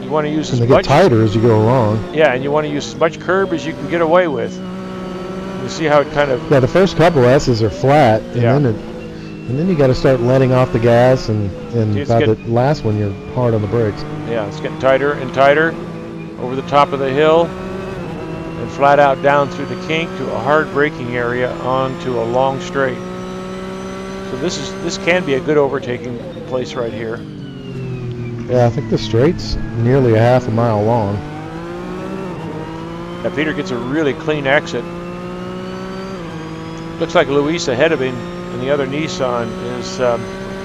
You want to use as much. They get tighter as you go along. Yeah, and you want to use as much curb as you can get away with. You see how it kind of. Yeah, the first couple S's are flat, and then you got to start letting off the gas, and by the last one you're hard on the brakes. Yeah, it's getting tighter and tighter over the top of the hill and flat out down through the kink to a hard braking area onto a long straight. So this can be a good overtaking place right here. Yeah, I think the straight's nearly a half a mile long. Now Peter gets a really clean exit. Looks like Luis ahead of him and the other Nissan is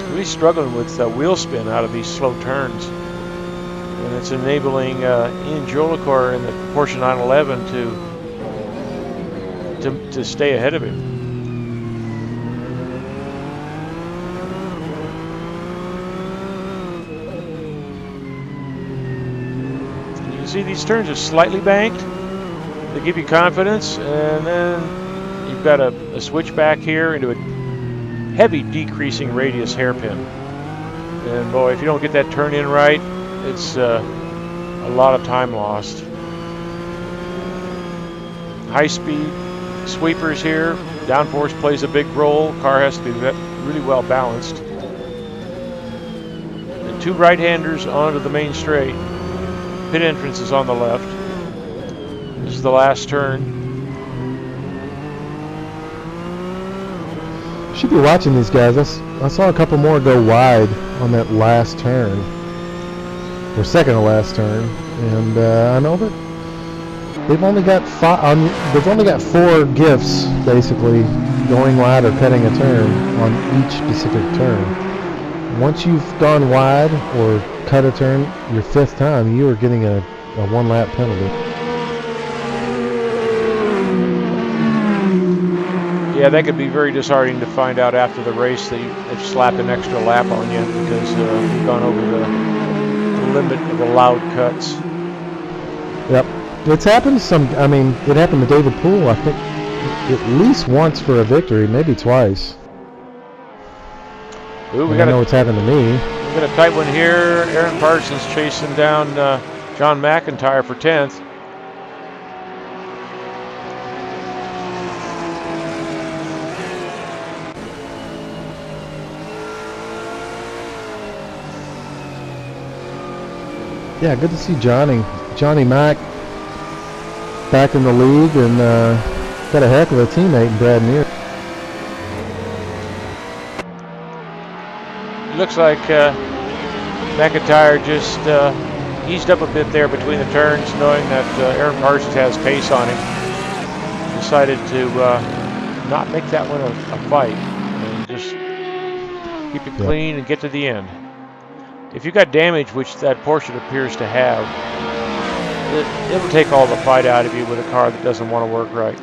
really struggling with wheel spin out of these slow turns. And it's enabling Ian Jolicoeur in the Porsche 911 to stay ahead of him. And you can see these turns are slightly banked. They give you confidence, and then you've got a switch back here into a heavy decreasing radius hairpin. And boy, if you don't get that turn in right, it's a lot of time lost. high-speed sweepers here. Downforce plays a big role. Car has to be really well balanced. And 2 right-handers onto the main straight. Pit entrance is on the left. This is the last turn. Should be watching these guys. I saw a couple more go wide on that last turn, or second to last turn, and I know that they've only got they've only got 4 gifts basically going wide or cutting a turn on each specific turn. Once you've gone wide or cut a turn your 5th time, you are getting a 1-lap penalty. Yeah, that could be very disheartening to find out after the race that they've slapped an extra lap on you because you've gone over the limit of allowed cuts. Yep. It's happened it happened to David Poole, I think, at least once for a victory, maybe twice. Ooh, I know it's happened to me. We got a tight one here. Aaron Parsons chasing down John McIntyre for 10th. Yeah, good to see Johnny Mac back in the league, and got a heck of a teammate in Brad Mears. Looks like McIntyre just eased up a bit there between the turns, knowing that Aaron Parsons has pace on him. Decided to not make that one a fight and just keep it clean and get to the end. If you got damage, which that Porsche appears to have, it'll take all the fight out of you with a car that doesn't want to work right.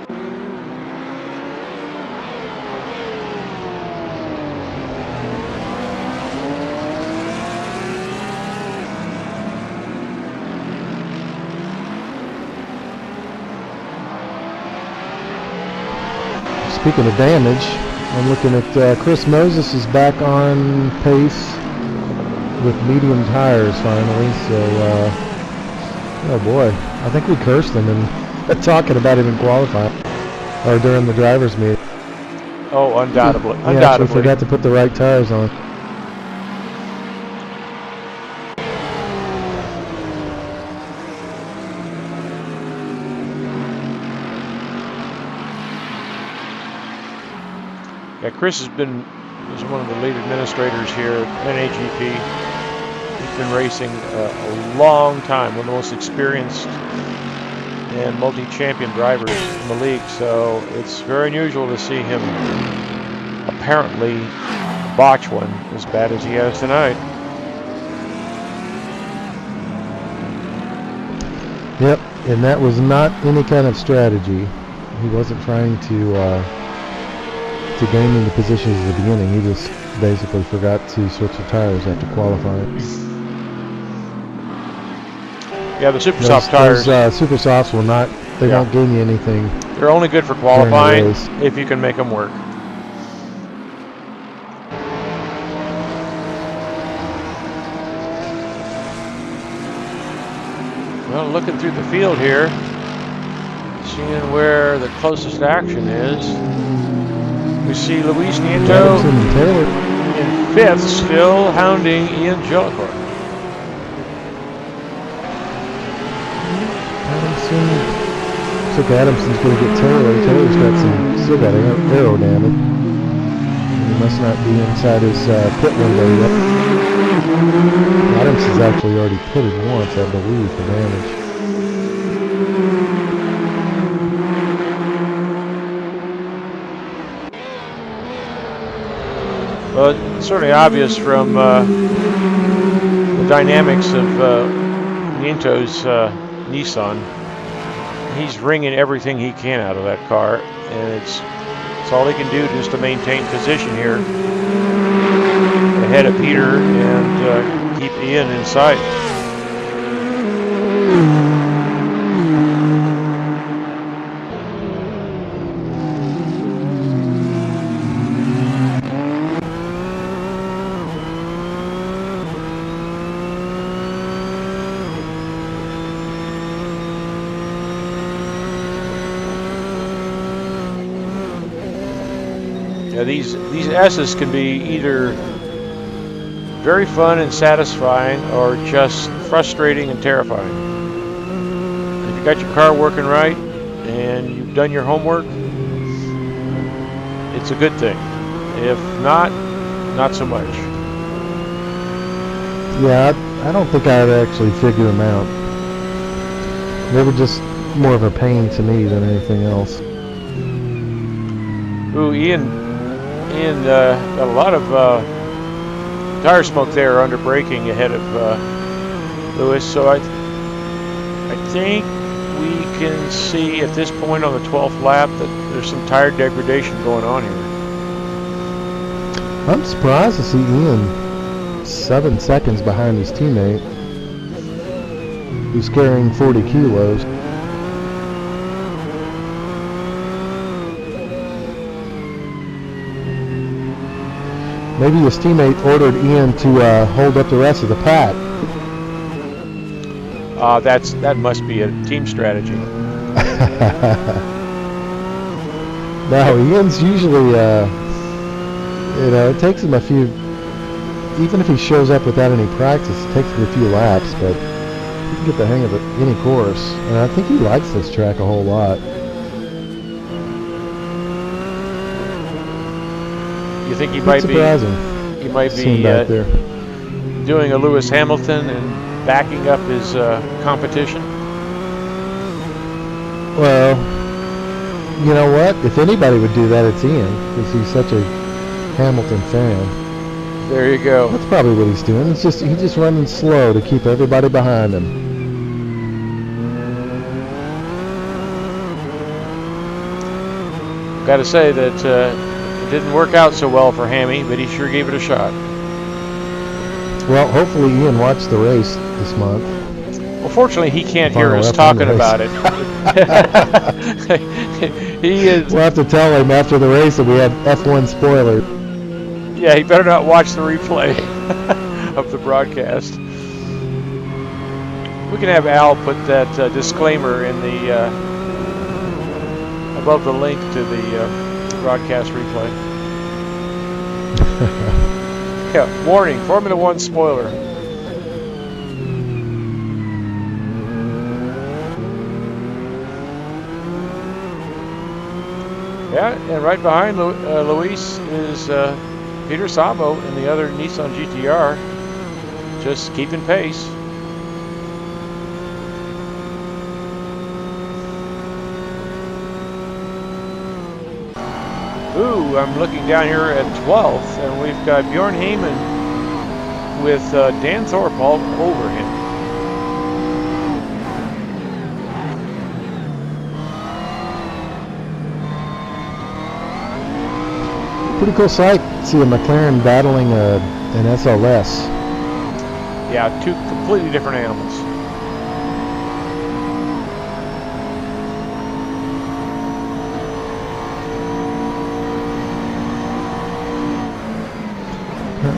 Speaking of damage, I'm looking at Chris Moses is back on pace with medium tires finally, so oh boy, I think we cursed him and talking about him in qualifying or during the drivers' meeting. Oh, undoubtedly. He actually forgot to put the right tires on. Yeah, Chris is one of the lead administrators here at NAGP. He's been racing a long time, one of the most experienced and multi-champion drivers in the league, so it's very unusual to see him apparently botch one as bad as he has tonight. Yep, and that was not any kind of strategy. He wasn't trying to gain into positions at the beginning. He just basically forgot to switch the tires after qualifying. Yeah, the super soft tires. Those super softs will not. They don't gain you anything. They're only good for qualifying if you can make them work. Well, looking through the field here, seeing where the closest action is, we see Luis Nieto in 5th, still hounding Ian Jellicoe. Looks like Adamson's going to get Taylor. Taylor's got still got aero damage. He must not be inside his pit window yet. Adamson's actually already pitted once, I believe, for damage. Well, it's certainly obvious from the dynamics of Nieto's Nissan. He's wringing everything he can out of that car, and it's all he can do just to maintain position here ahead of Peter and keep Ian in sight. Yeah, these S's can be either very fun and satisfying or just frustrating and terrifying. If you got your car working right and you've done your homework, it's a good thing. If not, not so much. Yeah, I don't think I'd actually figure them out. They were just more of a pain to me than anything else. Ooh, Ian got a lot of tire smoke there under braking ahead of Lewis. So I think we can see at this point on the 12th lap that there's some tire degradation going on here. I'm surprised to see Ian 7 seconds behind his teammate, who's carrying 40 kilos. Maybe his teammate ordered Ian to hold up the rest of the pack. That must be a team strategy. No, Ian's usually, it takes him a few, even if he shows up without any practice, it takes him a few laps, but he can get the hang of any course. And I think he likes this track a whole lot. You think he It's might surprising. be back there. doing a Lewis Hamilton and backing up his competition? Well, you know what? If anybody would do that, it's Ian, because he's such a Hamilton fan. There you go. That's probably what he's doing. He's just running slow to keep everybody behind him. Got to say that it didn't work out so well for Hammy, but he sure gave it a shot. Well, hopefully Ian watched the race this month. Well, fortunately, he can't Final hear us F1 talking race. about it. He is. We'll have to tell him after the race that we had F1 spoiler. Yeah, he better not watch the replay of the broadcast. We can have Al put that disclaimer in the above the link to the broadcast replay. Yeah, warning, Formula One spoiler. Yeah, and right behind Luis is Peter Sabo and the other Nissan GTR, just keeping pace. Ooh, I'm looking down here at 12th, and we've got Bjorn Heyman with Dan Thorpe all over him. Pretty cool sight. See a McLaren battling an SLS. Yeah, two completely different animals.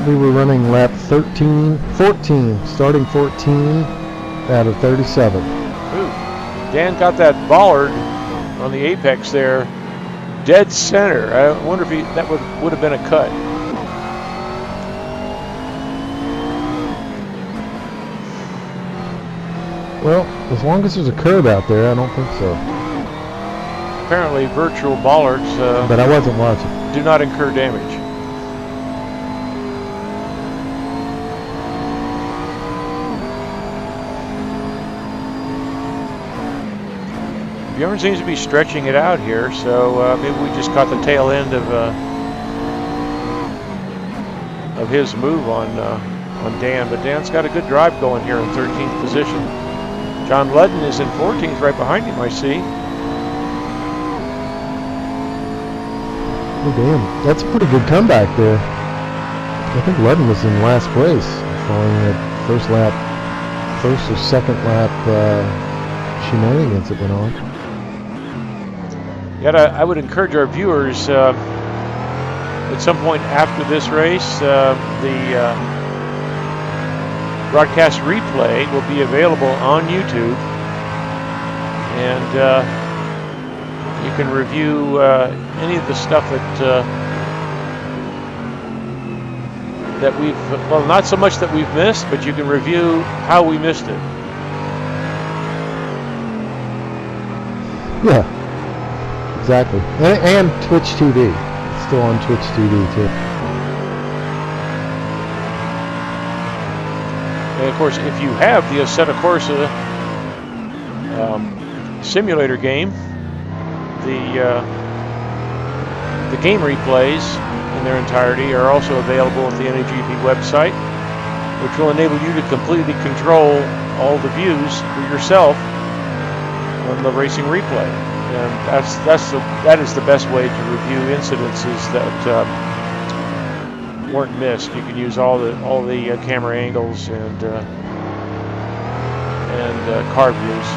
We were running lap 14, starting 14 out of 37. Ooh, Dan got that bollard on the apex there, dead center. I wonder if that would have been a cut. Well, as long as there's a curb out there, I don't think so. Apparently, virtual bollards But I wasn't watching. do not incur damage. Bjorn seems to be stretching it out here, so maybe we just caught the tail end of his move on Dan. But Dan's got a good drive going here in 13th position. John Ludden is in 14th, right behind him, I see. Oh, damn. That's a pretty good comeback there. I think Ludden was in last place following that first or second lap shenanigans that went on. Yet I would encourage our viewers at some point after this race, the broadcast replay will be available on YouTube, and you can review any of the stuff that that we've, well, not so much that we've missed, but you can review how we missed it. Yeah, exactly. And Twitch TV. It's still on Twitch TV too. And of course, if you have the Assetto Corsa simulator game, the game replays in their entirety are also available at the NAGP website, which will enable you to completely control all the views for yourself on the racing replay. And that is the best way to review incidences that weren't missed. You can use all the camera angles and car views.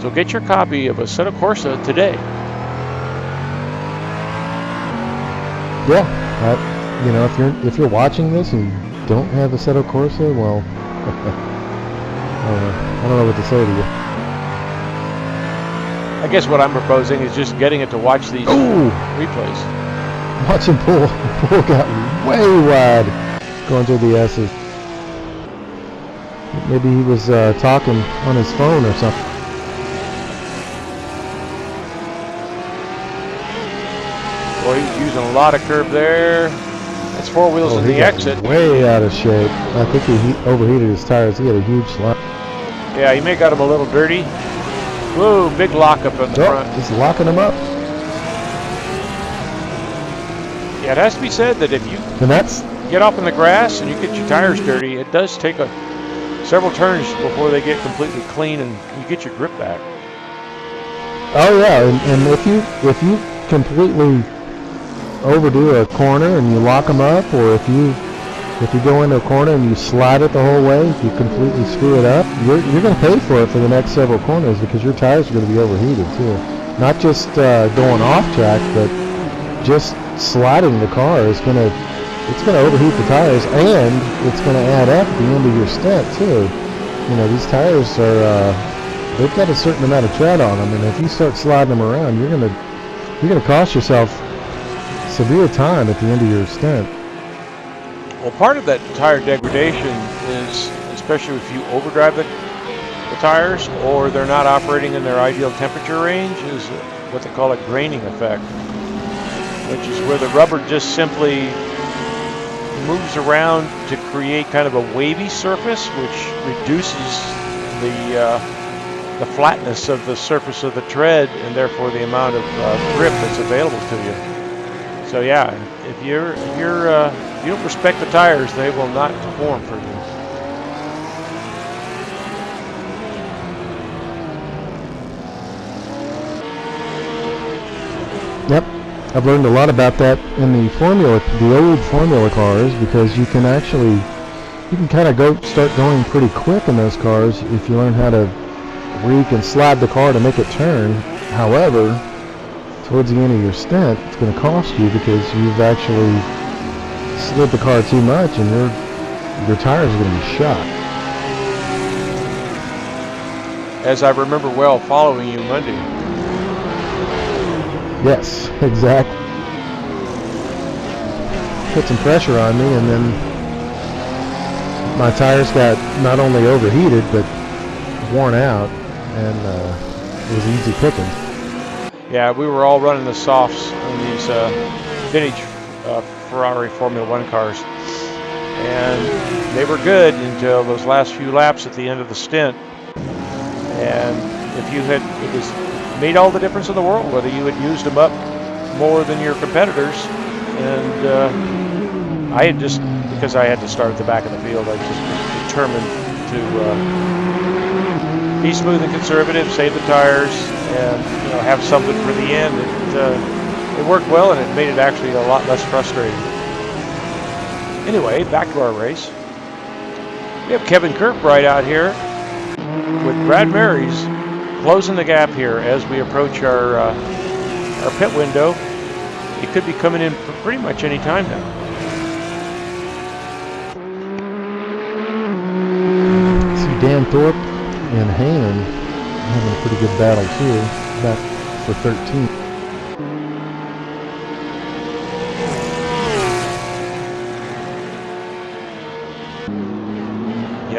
So get your copy of Assetto Corsa today. Yeah, you know, if you're watching this and you don't have Assetto Corsa, well, I don't know what to say to you. I guess what I'm proposing is just getting it to watch these replays. Watching Pool got way wide going through the S's. Maybe he was talking on his phone or something. Boy, he was using a lot of curb there. That's four wheels in the exit. Way out of shape. I think he overheated his tires. He had a huge slap. Yeah, he may have got him a little dirty. Whoa, big lockup in the front. Just locking him up. Yeah, it has to be said that if you get off in the grass and you get your tires dirty, it does take several turns before they get completely clean and you get your grip back. Oh yeah, and if you completely overdo a corner and you lock them up, or if you go into a corner and you slide it the whole way, if you completely screw it up, you're going to pay for it for the next several corners because your tires are going to be overheated too. Not just going off track, but just sliding the car is going to overheat the tires, and it's going to add up at the end of your stint too. You know, these tires are they've got a certain amount of tread on them, and if you start sliding them around, you're going to cost yourself severe time at the end of your stint. Well, part of that tire degradation is, especially if you overdrive the tires or they're not operating in their ideal temperature range, is what they call a graining effect, which is where the rubber just simply moves around to create kind of a wavy surface, which reduces the flatness of the surface of the tread and therefore the amount of grip that's available to you. So yeah, if you don't respect the tires, they will not perform for you. Yep, I've learned a lot about that in the old Formula cars, because you can kind of start going pretty quick in those cars if you learn how to where you can slide the car to make it turn. However, towards the end of your stint, it's going to cost you because you've actually slid the car too much, and your tires are going to be shot. As I remember well following you Monday. Yes, exactly. Put some pressure on me, and then my tires got not only overheated but worn out, and it was easy pickings. Yeah, we were all running the softs on these vintage Ferrari Formula One cars, and they were good until those last few laps at the end of the stint. And it made all the difference in the world whether you had used them up more than your competitors. And because I had to start at the back of the field, I just was determined to be smooth and conservative, save the tires, and have something for the end. It worked well, and it made it actually a lot less frustrating. Anyway, back to our race. We have Kevin Kirkbride out here with Brad Merys closing the gap here as we approach our pit window. He could be coming in pretty much any time now. See Dan Thorpe and Heyman having a pretty good battle too, back for 13.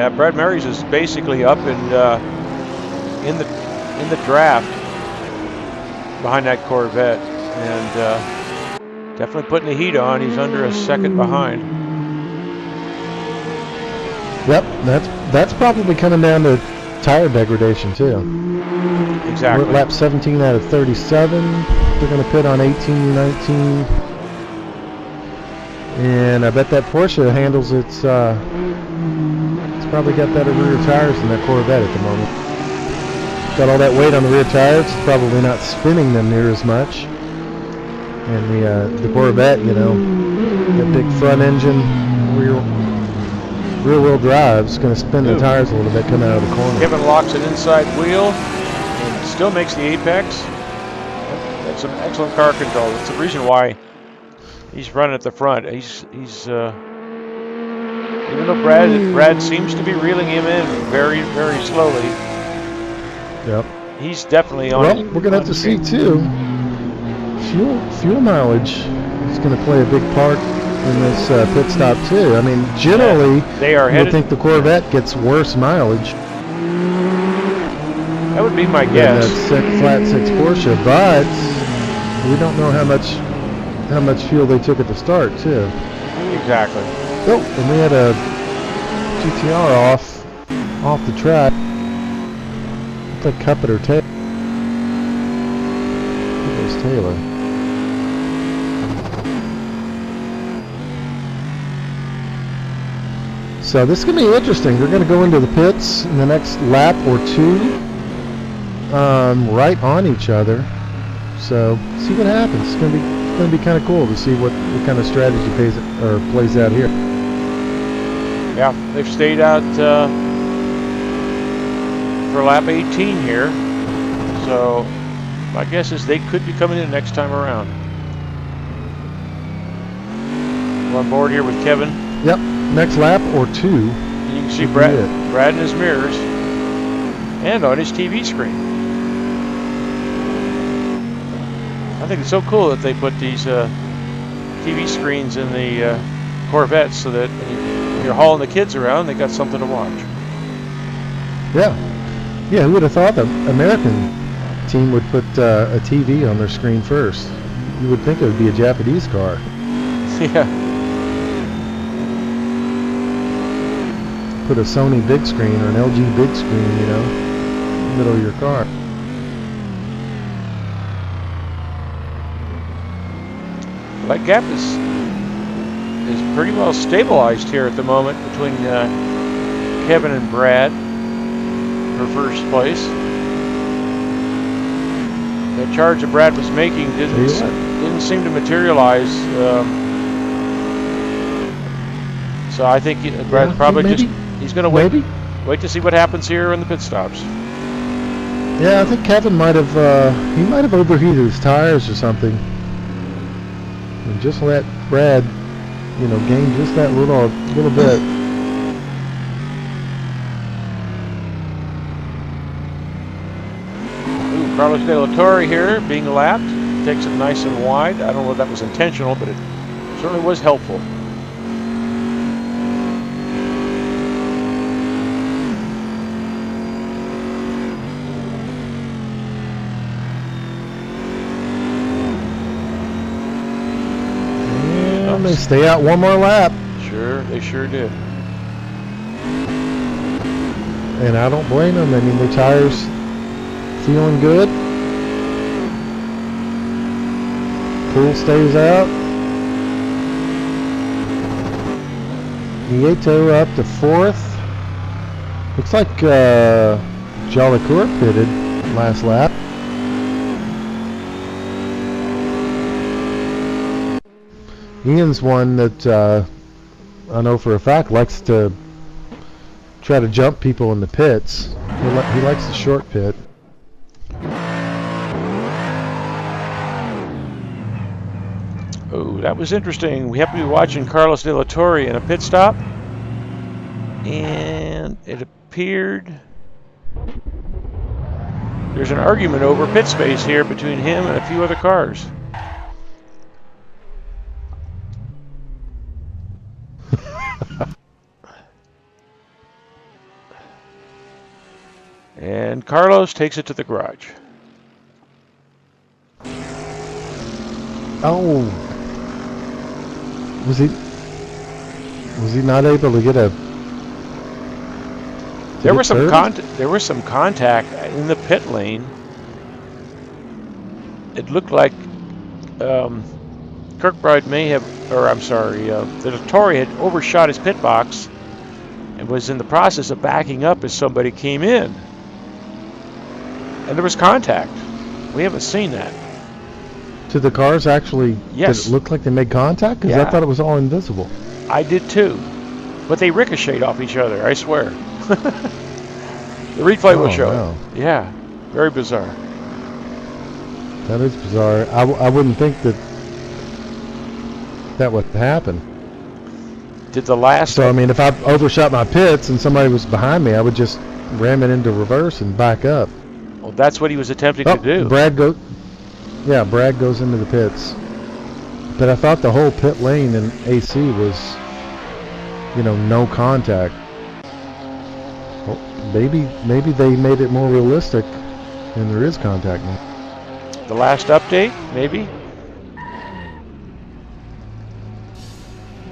Yeah, Brad Merys is basically up and in the draft behind that Corvette, and definitely putting the heat on. He's under a second behind. Yep, that's probably coming down to tire degradation too. Exactly. We're at lap 17 out of 37. They're going to pit on 18, 19. And I bet that Porsche handles it's probably got better rear tires than that Corvette at the moment. Got all that weight on the rear tires, it's probably not spinning them near as much. And the Corvette, you know, that big front engine, rear wheel drive is going to spin the tires a little bit coming out of the corner. Kevin locks an inside wheel and still makes the apex. That's some excellent car control. That's the reason why he's running at the front. He's even though Brad seems to be reeling him in very, very slowly. Yep. He's definitely on. Well, we're going to have to see too. Fuel mileage is going to play a big part in this pit stop too. I mean, generally, they are you would think the Corvette gets worse mileage. That would be my guess. Than that flat six Porsche, but we don't know how much fuel they took at the start too. Exactly. Oh, and we had a GTR off the track. It's like Cuppet or Taylor. It was Taylor. So this is going to be interesting. They're going to go into the pits in the next lap or two, right on each other. So see what happens. It's going to be kind of cool to see what kind of strategy plays out here. Yeah, they've stayed out for lap 18 here. So my guess is they could be coming in next time around. We're on board here with Kevin. Yep, next lap or two. And you can see Brad in his mirrors and on his TV screen. I think it's so cool that they put these TV screens in the Corvettes so that when you're hauling the kids around, they got something to watch. Yeah. Yeah, who would have thought the American team would put a TV on their screen first? You would think it would be a Japanese car. Yeah. Put a Sony big screen or an LG big screen, you know, in the middle of your car. Well, that gap is pretty well stabilized here at the moment between Kevin and Brad for first place. That charge that Brad was making didn't seem to materialize. So I think Brad's probably he's going to wait to see what happens here in the pit stops. Yeah, I think Kevin might have overheated his tires or something, and just let Brad, you know, gain just that little bit. Ooh, Carlos De La Torre here being lapped. Takes it nice and wide. I don't know if that was intentional, but it certainly was helpful. They stay out one more lap. Sure, they sure did. And I don't blame them. I mean, their tires feeling good. Pool stays out. Nieto up to fourth. Looks like Jolicoeur pitted last lap. Ian's one that I know for a fact likes to try to jump people in the pits. He likes the short pit. Oh, that was interesting. We happen to be watching Carlos De La Torre in a pit stop, and it appeared there's an argument over pit space here between him and a few other cars. And Carlos takes it to the garage. Oh, was he not able to get a? There was some contact in the pit lane. It looked like Kirkbride may have, or I'm sorry, the Tory had overshot his pit box and was in the process of backing up as somebody came in. And there was contact. We haven't seen that. Did the cars actually? Yes. Did it look like they made contact? Because Yeah. I thought it was all invisible. I did too. But they ricocheted off each other, I swear. The replay will show no. it. Yeah. Very bizarre. That is bizarre. I wouldn't think that would happen. Did the last... So, I mean, if I overshot my pits and somebody was behind me, I would just ram it into reverse and back up. Well, that's what he was attempting to do. Brad goes into the pits. But I thought the whole pit lane in AC was, no contact. Well, maybe they made it more realistic and there is contact now. The last update, maybe?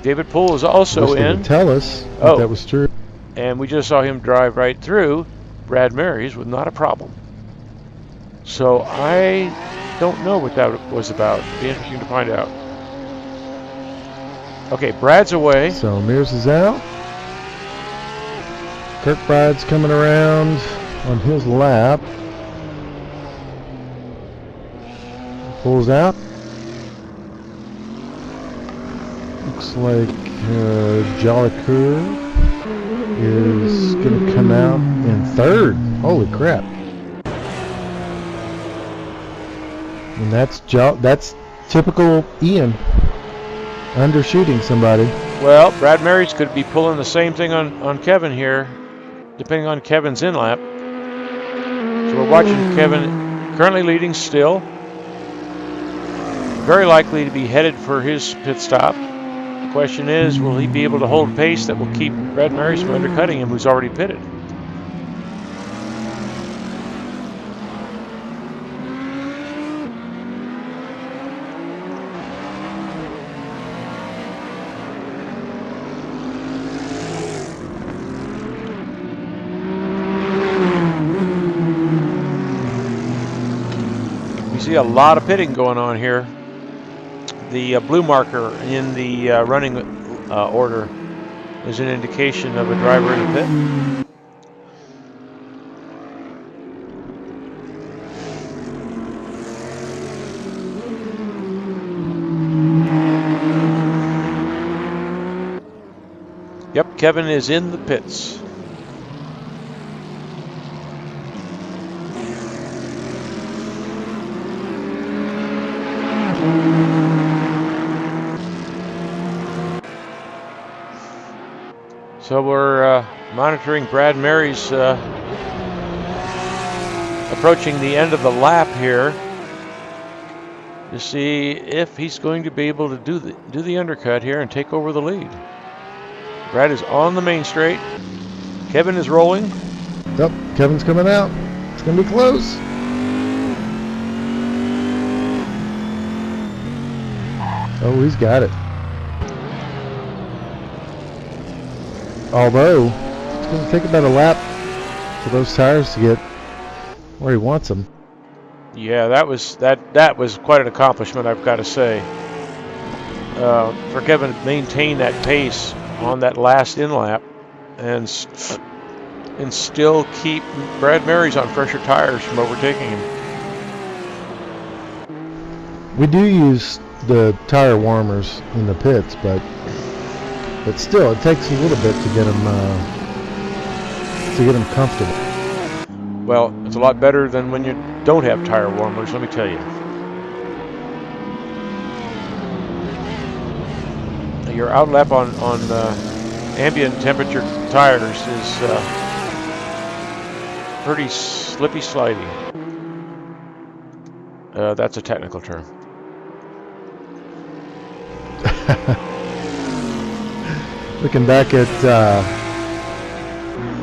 David Poole is also in. They would tell us if that was true. And we just saw him drive right through Brad Merys with not a problem. So I don't know what that was about. It'd be interesting to find out. Okay, Brad's away. So Merys is out. Kirkbride's coming around on his lap. Pulls out. Looks like Jolicoeur is going to come out in third. Holy crap. And that's typical Ian undershooting somebody. Well, Brad Merys could be pulling the same thing on Kevin here, depending on Kevin's in-lap. So we're watching Kevin currently leading still. Very likely to be headed for his pit stop. The question is, will he be able to hold pace that will keep Brad Merys from undercutting him, who's already pitted? We see a lot of pitting going on here. The blue marker in the running order is an indication of a driver in the pit. Yep, Kevin is in the pits. So we're monitoring Brad Merys approaching the end of the lap here to see if he's going to be able to do the undercut here and take over the lead. Brad is on the main straight. Kevin is rolling. Yep, Kevin's coming out. It's going to be close. Oh, he's got it. Although, it's going to take about a lap for those tires to get where he wants them. Yeah, that was quite an accomplishment, I've got to say. For Kevin to maintain that pace on that last in-lap and still keep Brad Merys on fresher tires from overtaking him. We do use the tire warmers in the pits, but still, it takes a little bit to get them comfortable. Well, it's a lot better than when you don't have tire warmers, let me tell you. Your outlap on ambient temperature tires is pretty slippy slidey. That's a technical term. Looking back at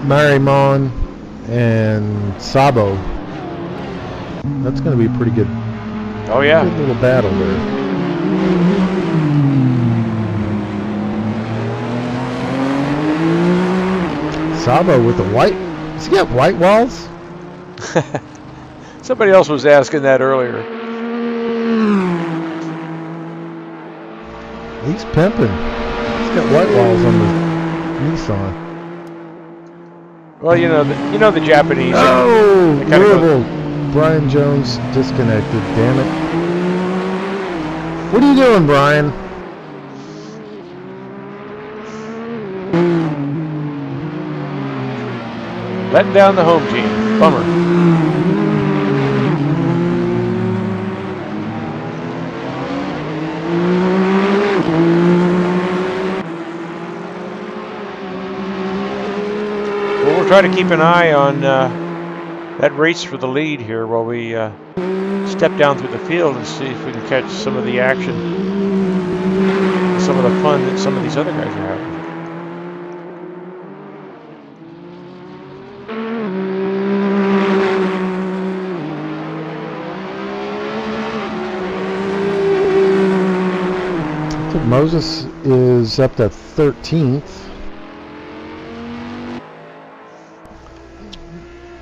Marymon and Sabo. That's going to be a pretty good, Oh yeah. good little battle there. Sabo with the white. Does he got white walls? Somebody else was asking that earlier. He's pimping. He's got white walls on the Nissan. Well, you know the Japanese. Oh, they kinda Louisville. Brian Jones disconnected. Damn it. What are you doing, Brian? Letting down the home team. Bummer. Well, we'll try to keep an eye on that race for the lead here while we step down through the field and see if we can catch some of the action, some of the fun that some of these other guys are having. Moses is up to 13th.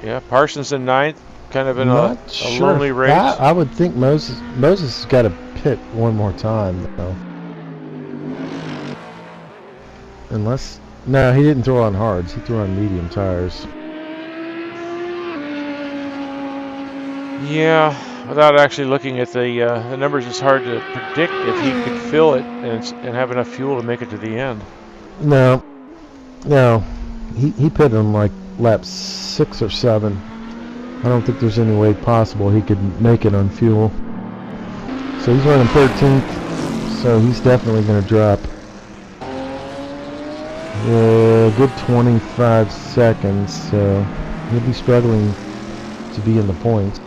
Yeah, Parsons in 9th, kind of in a lonely race. I would think Moses has got to pit one more time, though. Unless, no, he didn't throw on hards. He threw on medium tires. Yeah, without actually looking at the numbers, it's hard to predict if he could fill it and have enough fuel to make it to the end. No, he pitted on like lap 6 or 7. I don't think there's any way possible he could make it on fuel. So he's running 13th, so he's definitely going to drop a good 25 seconds, so he'll be struggling to be in the points.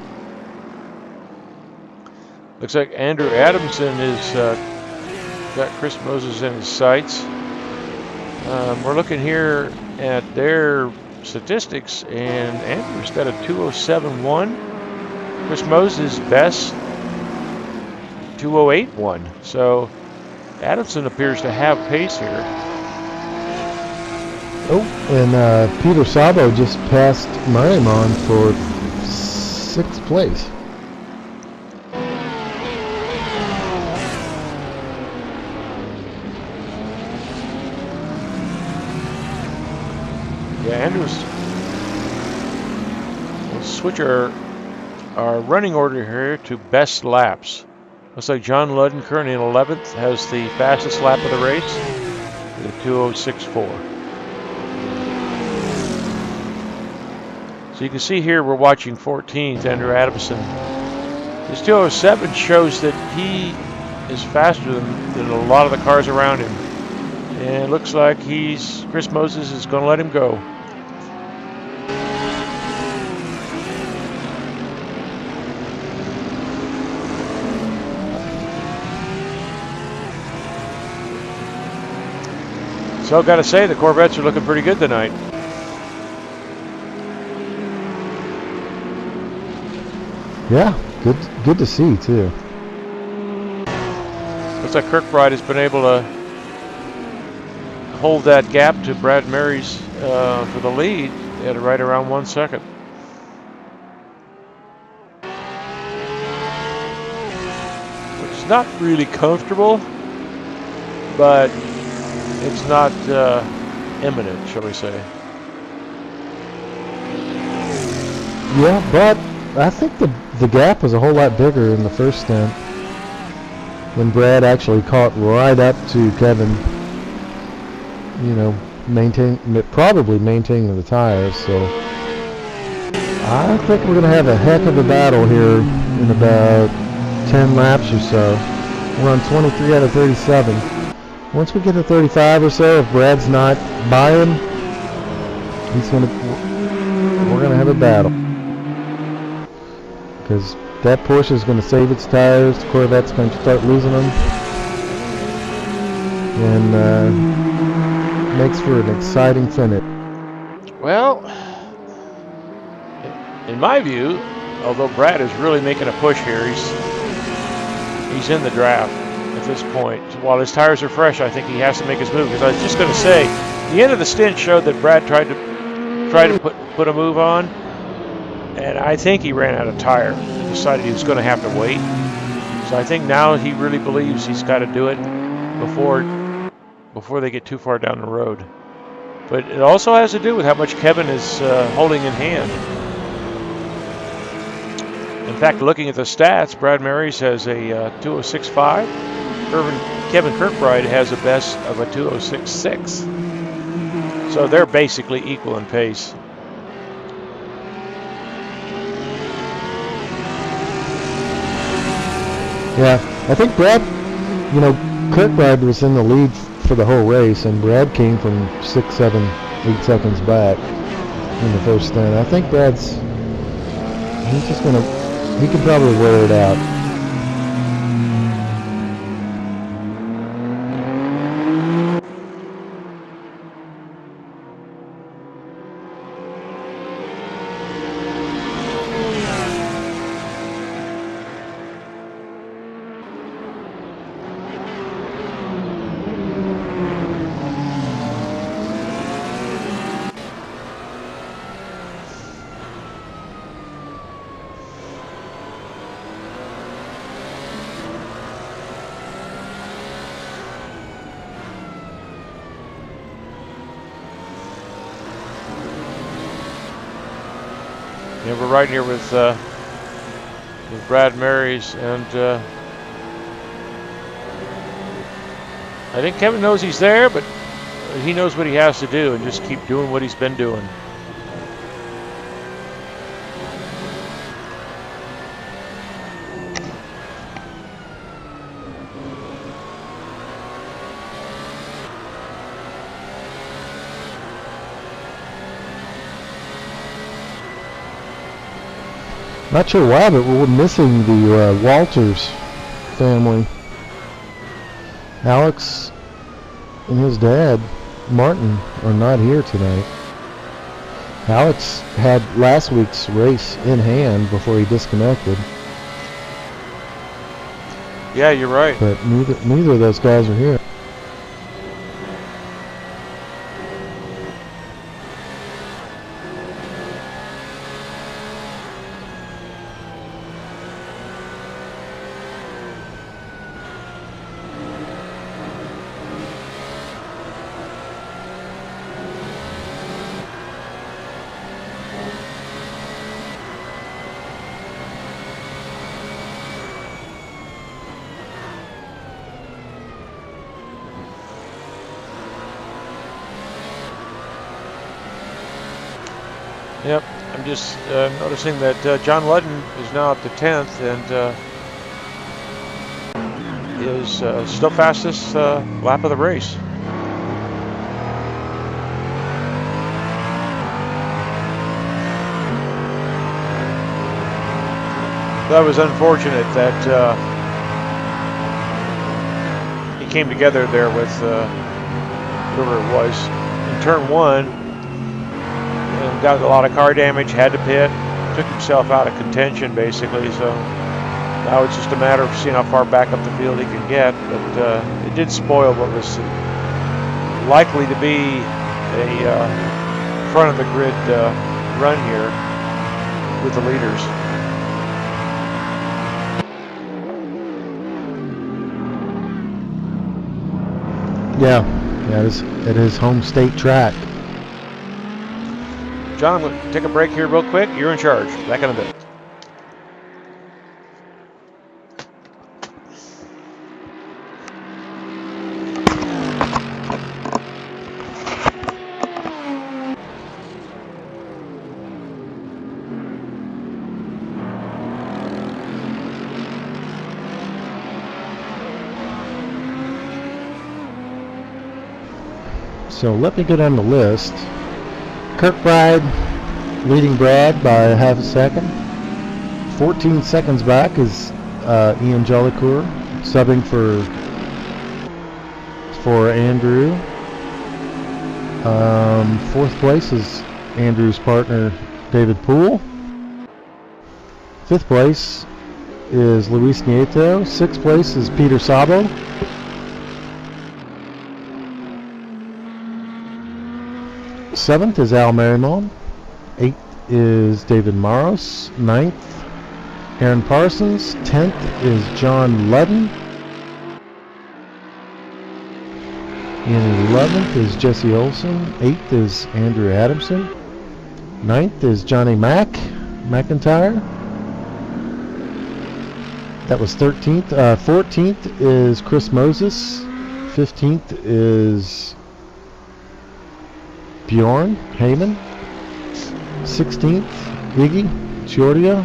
Looks like Andrew Adamson is got Chris Moses in his sights. We're looking here at their statistics, and Andrew's got a 2:07.1. Chris Moses' best 2:08.1. So Adamson appears to have pace here. Oh, and Peter Sabo just passed Merymon for 6th place. Yeah, Andrews. We'll switch our running order here to best laps. Looks like John Ludden, currently in 11th, has the fastest lap of the race with a 2:06.4. So you can see here we're watching 14th, Andrew Adamson. His 2:07 shows that he is faster than a lot of the cars around him. And it looks like Chris Moses is going to let him go. So I've got to say, the Corvettes are looking pretty good tonight. Yeah, good to see too. Looks like Kirkbride has been able to hold that gap to Brad Merys for the lead at right around 1 second. Which is not really comfortable, but it's not imminent, shall we say. Yeah, but I think the gap was a whole lot bigger in the first stint when Brad actually caught right up to Kevin, you know, probably maintaining the tires. So I think we're going to have a heck of a battle here in about 10 laps or so. We're on 23 out of 37. Once we get to 35 or so, if Brad's not by him, we're going to have a battle. Because that Porsche is going to save its tires, the Corvette's going to start losing them, and makes for an exciting finish. Well, in my view, although Brad is really making a push here, he's in the draft at this point. While his tires are fresh, I think he has to make his move. Because I was just going to say, the end of the stint showed that Brad tried to put a move on, and I think he ran out of tire and decided he was going to have to wait. So I think now he really believes he's got to do it before they get too far down the road. But it also has to do with how much Kevin is holding in hand. In fact, looking at the stats, Brad Merys has a 206.5. Kevin Kirkbride has a best of a 206.6. So they're basically equal in pace. Yeah, I think Brad, Kirkbride was in the lead for the whole race, and Brad came from 6, 7, 8 seconds back in the first stint. I think he's he can probably wear it out. Yeah, we're right here with Brad Merys, and I think Kevin knows he's there, but he knows what he has to do and just keep doing what he's been doing. Not sure why, but we're missing the Walters family. Alex and his dad, Martin, are not here tonight. Alex had last week's race in hand before he disconnected. Yeah, you're right. But neither of those guys are here. Yep, I'm just noticing that John Ludden is now up to 10th and is still fastest lap of the race. That was unfortunate that he came together there with whoever it was in turn 1. And got a lot of car damage, had to pit, took himself out of contention basically, so now it's just a matter of seeing how far back up the field he can get, but it did spoil what was likely to be a front of the grid run here with the leaders. Yeah, it is home state track. John, I'm going to take a break here real quick. You're in charge. Back in a bit. So let me go down the list. Kirkbride leading Brad by a half a second. 14 seconds back is Ian Jollicoeur subbing for Andrew. Fourth place is Andrew's partner David Poole. Fifth place is Luis Nieto. Sixth place is Peter Sabo. Seventh is Al Merymon. Eighth is David Maros. Ninth, Aaron Parsons. 10th is John Ludden. In 11th is Jesse Olson. 8th is Andrew Adamson. 9th is Johnny McIntyre. That was 13th. 14th is Chris Moses. 15th is Bjorn Heyman. 16th, Iggy Chiordia.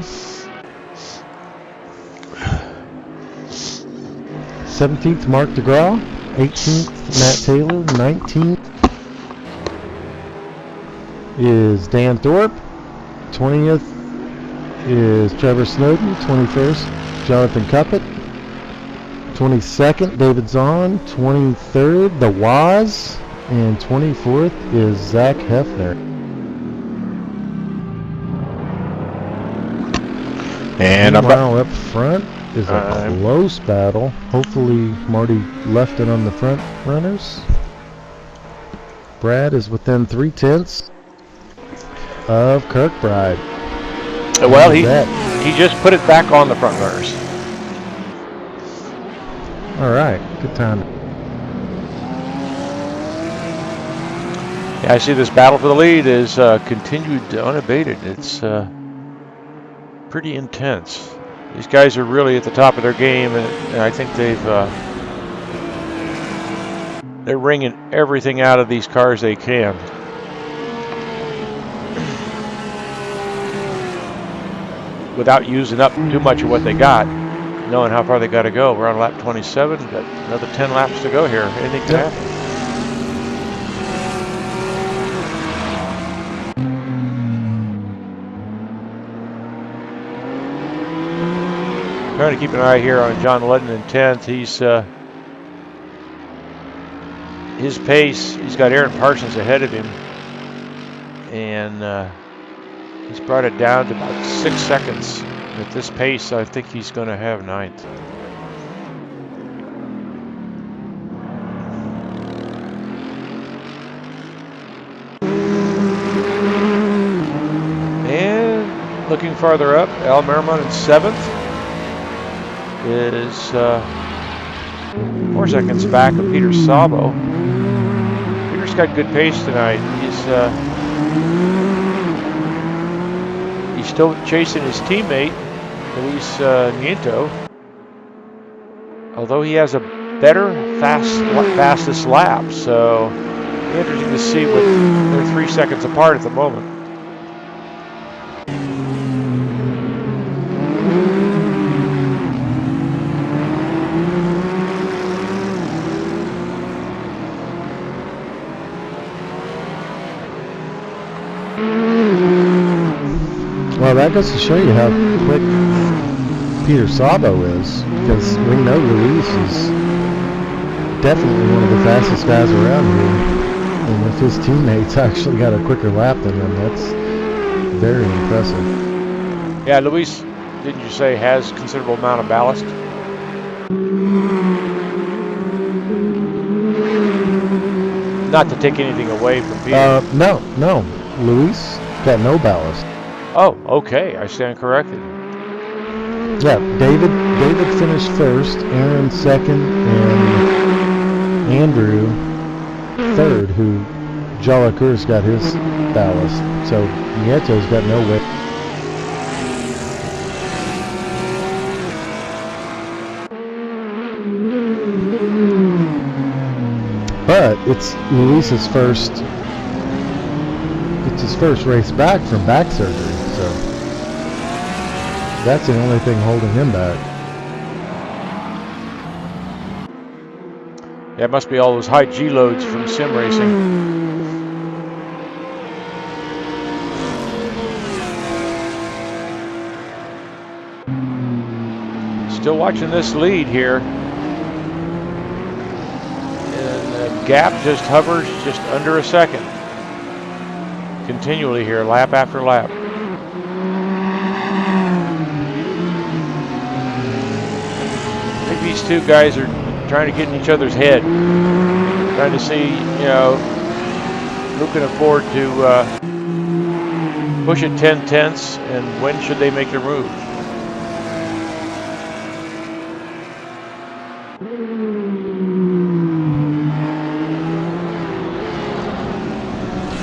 17th, Mark DeGraw. 18th, Matt Taylor. 19th is Dan Thorpe. 20th is Trevor Snowden. 21st, Jonathan Cuppett. 22nd, David Zahn. 23rd, The Waz. And 24th is Zach Hefner. And meanwhile, up front is a close battle. Hopefully Marty left it on the front runners. Brad is within 3/10 of Kirkbride. Well, he just put it back on the front runners. All right, good time. Yeah, I see this battle for the lead is continued unabated. It's pretty intense. These guys are really at the top of their game, and I think they're wringing everything out of these cars they can. Without using up too much of what they got, knowing how far they got to go. We're on lap 27, got another 10 laps to go here. Anything can happen. Trying to keep an eye here on John Ludden in 10th. He's his pace. He's got Aaron Parsons ahead of him, and he's brought it down to about 6 seconds. At this pace, I think he's going to have 9th. And looking farther up, Al Merymon in 7th. Is 4 seconds back of Peter Sabo. Peter's got good pace tonight. He's still chasing his teammate, Luis Nieto. Although he has a better fastest lap, so interesting to see what they're 3 seconds apart at the moment. Well, that goes to show you how quick Peter Sabo is, because we know Luis is definitely one of the fastest guys around here. And if his teammates actually got a quicker lap than him, that's very impressive. Yeah, Luis, didn't you say, has considerable amount of ballast? Not to take anything away from Peter. No. Luis got no ballast. Oh, okay. I stand corrected. Yeah, David finished first, Aaron second, and Andrew third, who Jalacour's got his ballast. So Nieto's got no weight. But it's Luis's first. It's his first race back from back surgery, so that's the only thing holding him back. Yeah, it must be all those high G loads from sim racing. Still watching this lead here. And the gap just hovers just under a second. Continually here, lap after lap. these two guys are trying to get in each other's head, trying to see, you know, who can afford to push it 10 tenths and when should they make their move.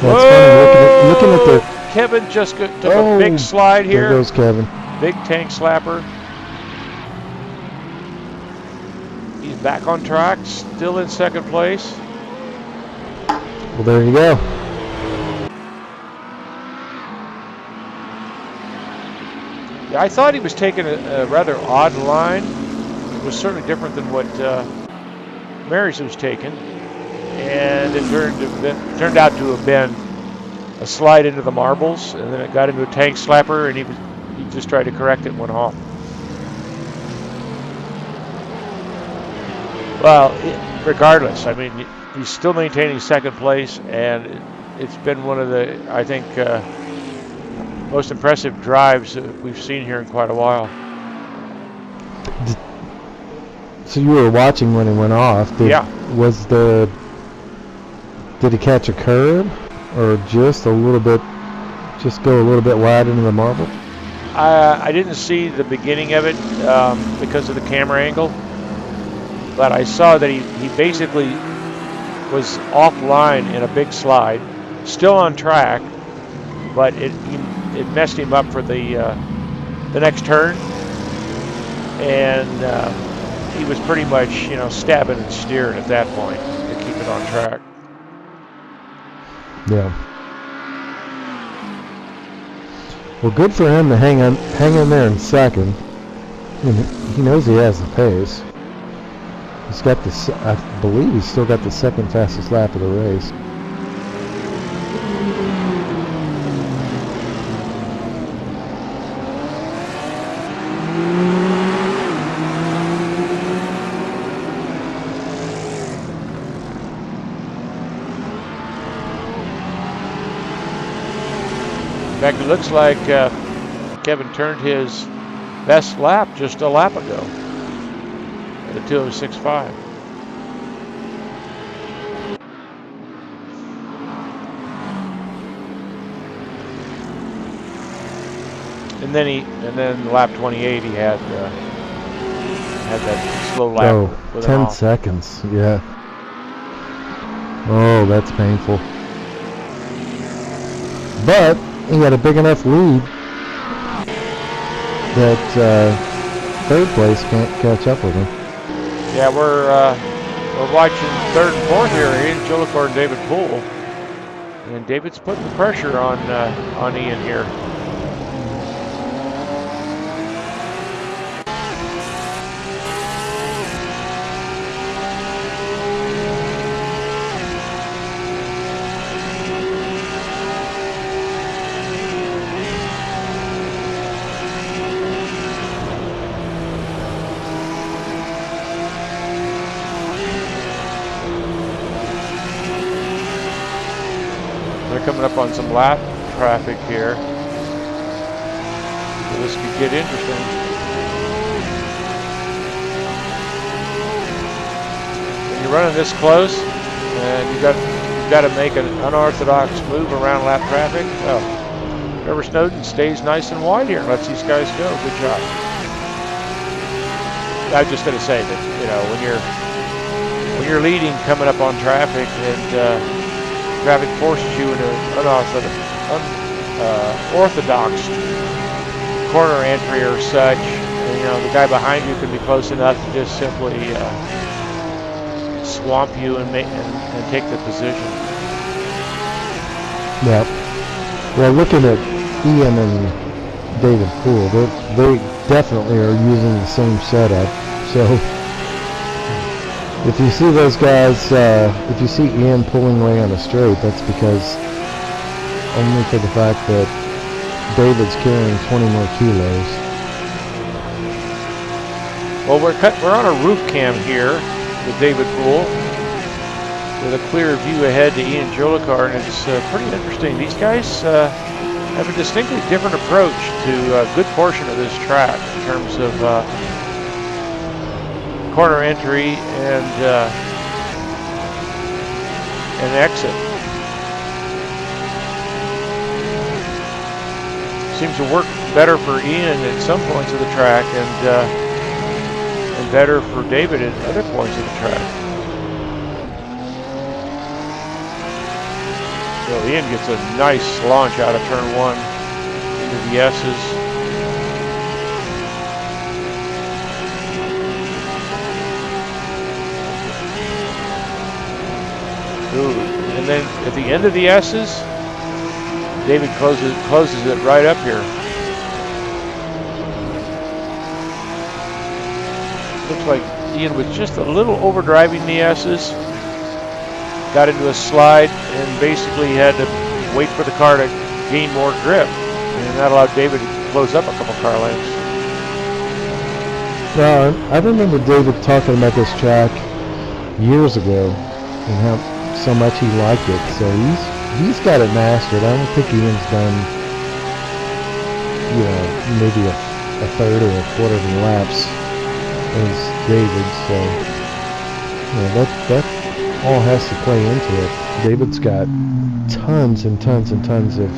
That's funny. Looking at the. Kevin just took a big slide here. There goes Kevin. Big tank slapper. He's back on track, still in second place. Well, there you go. Yeah, I thought he was taking a rather odd line. It was certainly different than what Merys was taking. And it turned out to have been a slide into the marbles, and then it got into a tank slapper, and he just tried to correct it and went off. Well, regardless, I mean, he's still maintaining second place, and it's been one of the, I think, most impressive drives that we've seen here in quite a while. So you were watching when he went off. Yeah. Did he catch a curb, or just a little bit, just go a little bit wide into the marble? I didn't see the beginning of it because of the camera angle, but I saw that he basically was offline in a big slide, still on track, but it messed him up for the next turn, and he was pretty much, you know, stabbing and steering at that point to keep it on track. Yeah. Well, good for him to hang in there in second. He knows he has the pace. He's got I believe he's still got the second fastest lap of the race. In fact, it looks like Kevin turned his best lap just a lap ago at a 2:06.5. And then lap 28 he had that slow lap. Oh, with 10 seconds, yeah. Oh, that's painful. But he had a big enough lead that third place can't catch up with him. Yeah, we're watching third and fourth here, Ian Gillicourt and David Poole, and David's putting the pressure on Ian here. They're coming up on some lap traffic here. So this could get interesting. When you're running this close, and you've got to make an unorthodox move around lap traffic. Oh, Trevor Snowden stays nice and wide here. Lets these guys go. Good job. I was just going to say that, you know, when you're leading, coming up on traffic, and traffic forces you into unorthodox corner entry or such, and, you know, the guy behind you can be close enough to just simply swamp you and take the position. Yeah. Well, looking at Ian and David Poole, they definitely are using the same setup. So if you see those guys, if you see Ian pulling away on a straight, that's because only for the fact that David's carrying 20 more kilos. Well, we're on a roof cam here with David Poole, with a clear view ahead to Ian Gillicourt, and it's pretty interesting. These guys have a distinctly different approach to a good portion of this track in terms of corner entry and exit. Seems to work better for Ian at some points of the track and better for David at other points of the track. So Ian gets a nice launch out of turn 1 into the S's. Ooh, and then at the end of the S's, David closes it right up here. Looks like Ian was just a little overdriving the S's. Got into a slide and basically had to wait for the car to gain more grip. And that allowed David to close up a couple car lengths. Well, I remember David talking about this track years ago and how so much he liked it. So he's got it mastered. I don't think Ian's done, maybe a third or a quarter of the laps as David. So, that all has to play into it. David's got tons and tons and tons of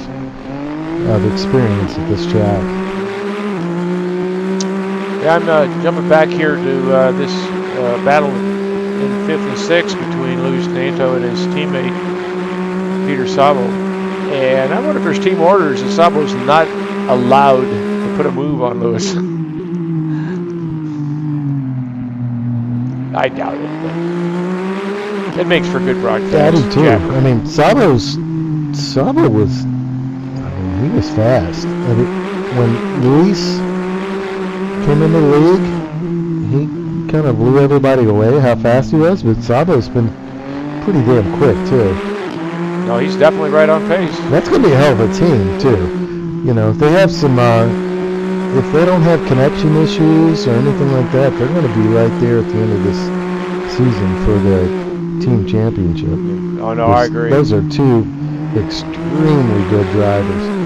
experience at this track. Yeah, I'm jumping back here to this battle in 5th and 6th between Luis Neto and his teammate Peter Sabo. And I wonder if there's team orders and Sabo's not allowed to put a move on Luis. I doubt it, but it makes for good broadcast. Yeah, I do too. Japper. I mean, Sabo was, he was fast. When Luis came in the league, he kind of blew everybody away how fast he was, but Sabo's been pretty damn quick too. No, he's definitely right on pace. That's going to be a hell of a team too. If they have some, if they don't have connection issues or anything like that, they're going to be right there at the end of this season for the team championship. Oh no, I agree. Those are two extremely good drivers.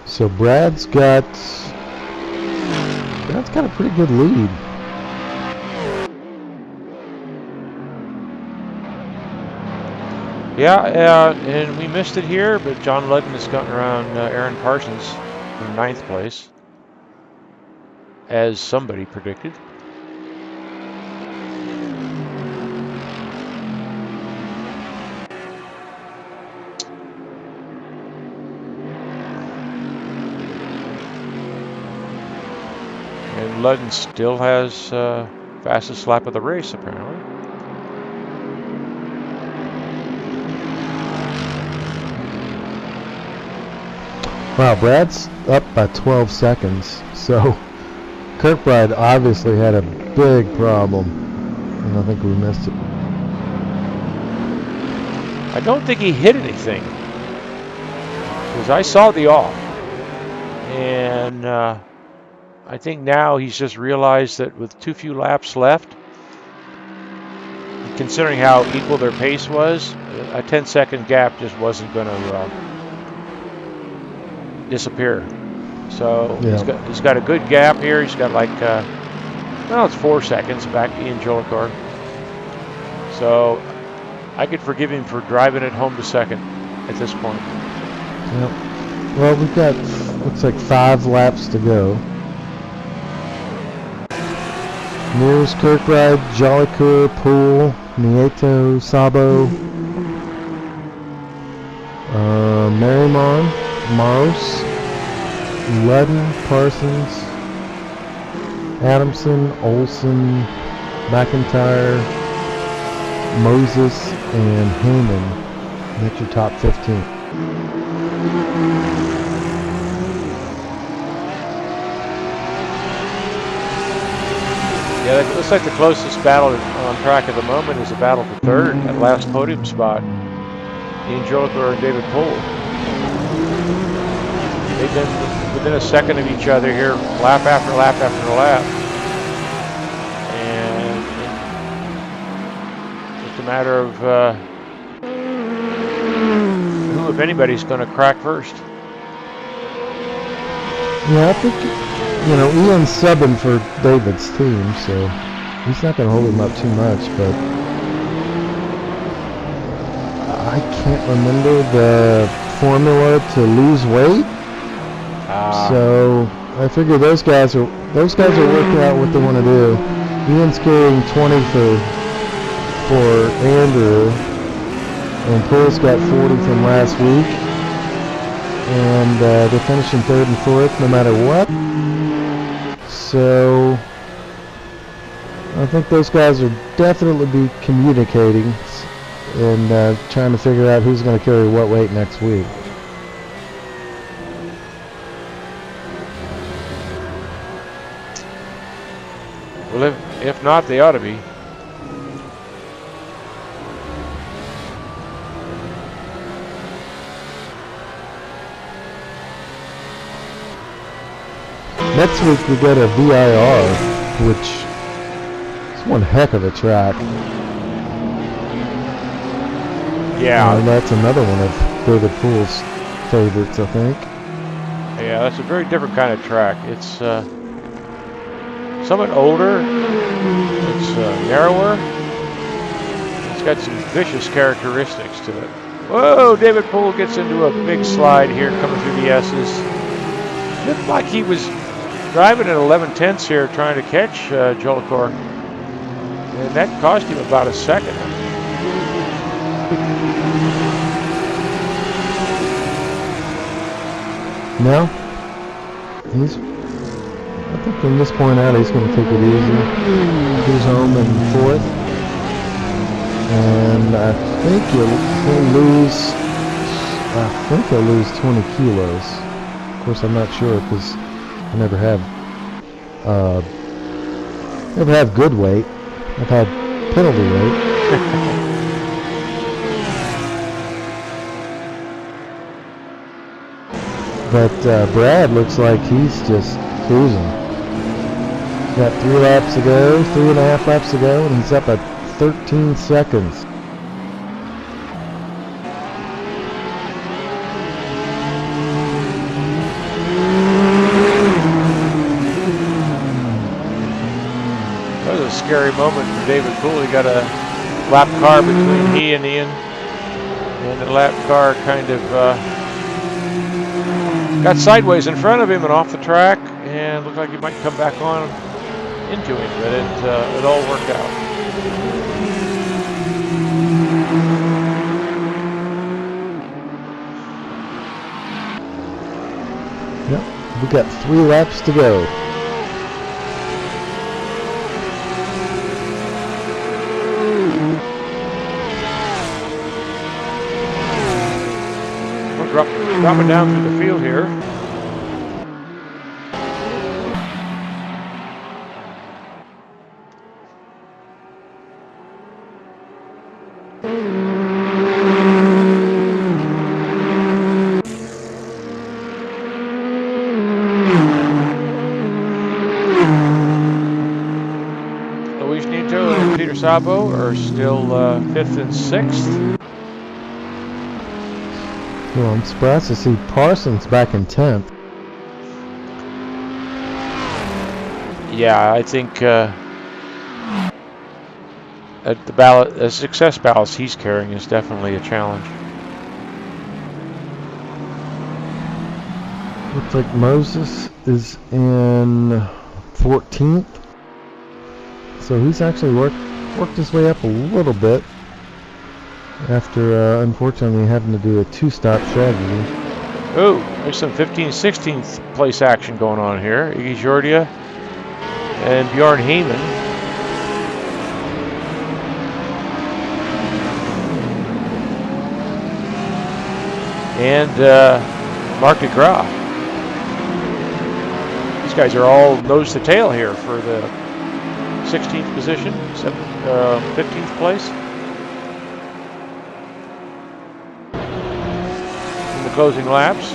So Brad's got a pretty good lead. Yeah, and we missed it here, but John Ludden has gotten around Aaron Parsons in 9th place, as somebody predicted. And Ludden still has fastest lap of the race, apparently. Wow, Brad's up by 12 seconds. So Kirkbride obviously had a big problem, and I think we missed it. I don't think he hit anything, because I saw the off, and I think now he's just realized that with too few laps left, considering how equal their pace was, a 10-second gap just wasn't going to disappear. So yeah. he's got a good gap here. He's got like, it's 4 seconds back to Ian Jolicoeur. So I could forgive him for driving it home to second at this point. Yep. Well, we've got, looks like 5 laps to go. Merys, Kirkbride, Jolicoeur, Poole, Nieto, Sabo, Merymon, Maros, Ludden, Parsons, Adamson, Olson, McIntyre, Moses, and Heyman. That's your top 15. like the closest battle on track at the moment is a battle for third, that last podium spot. Ian Jolicoeur and David Poole. They've been within a second of each other here, lap after lap after lap. And it's a matter of who, if anybody's going to crack first. Yeah, I think, you know, Ian's subbing for David's team, so he's not going to hold him up too much, but I can't remember the formula to lose weight. So I figure those guys are working out what they want to do. Ian's carrying 20 for Andrew, and Poole's got 40 from last week. And they're finishing third and fourth no matter what. So I think those guys will definitely be communicating and trying to figure out who's going to carry what weight next week. Well, if not, they ought to be. Next week we got a VIR, which is one heck of a track. Yeah. That's another one of David Poole's favorites, I think. Yeah, that's a very different kind of track. It's somewhat older. It's narrower. It's got some vicious characteristics to it. Whoa, David Poole gets into a big slide here coming through the S's. Looked like he was driving at 11/10 here trying to catch Jolicoeur. And that cost him about a second. No, I think from this point out he's going to take it easy. He's home in fourth, and I think he'll lose 20 kilos. Of course, I'm not sure because I never have good weight. I've had penalty weight. But Brad looks like he's just cruising. He's got 3 laps to go, 3.5 laps to go, and he's up at 13 seconds. That was a scary moment for David Poole. He got a lap car between he and Ian. And the lap car kind of got sideways in front of him and off the track, and looked like he might come back on into him, but it all worked out. Yep, we got 3 laps to go. Dropping down through the field here. Luis Nito and Peter Sabo are still 5th and 6th. Well, I'm surprised to see Parsons back in 10th. Yeah, I think the success ballast he's carrying is definitely a challenge. Looks like Moses is in 14th. So he's actually worked his way up a little bit after unfortunately having to do a 2-stop strategy. Oh, there's some 15th, 16th place action going on here. Iggy Jordia and Bjorn Heyman. And Mark DeGraw. These guys are all nose to tail here for the 16th position, 15th place. In the closing laps.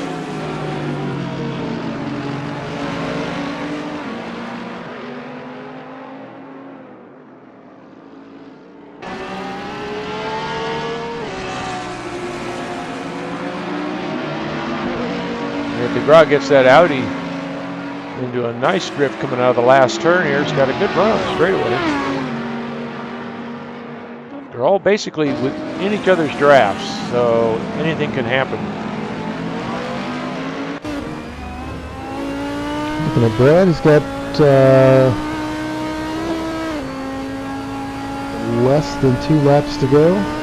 If DeGraw gets that Audi into a nice drift coming out of the last turn here, it's got a good run on the straightaway. They're all basically in each other's drafts, so anything can happen. Looking at Brad, he's got less than 2 laps to go.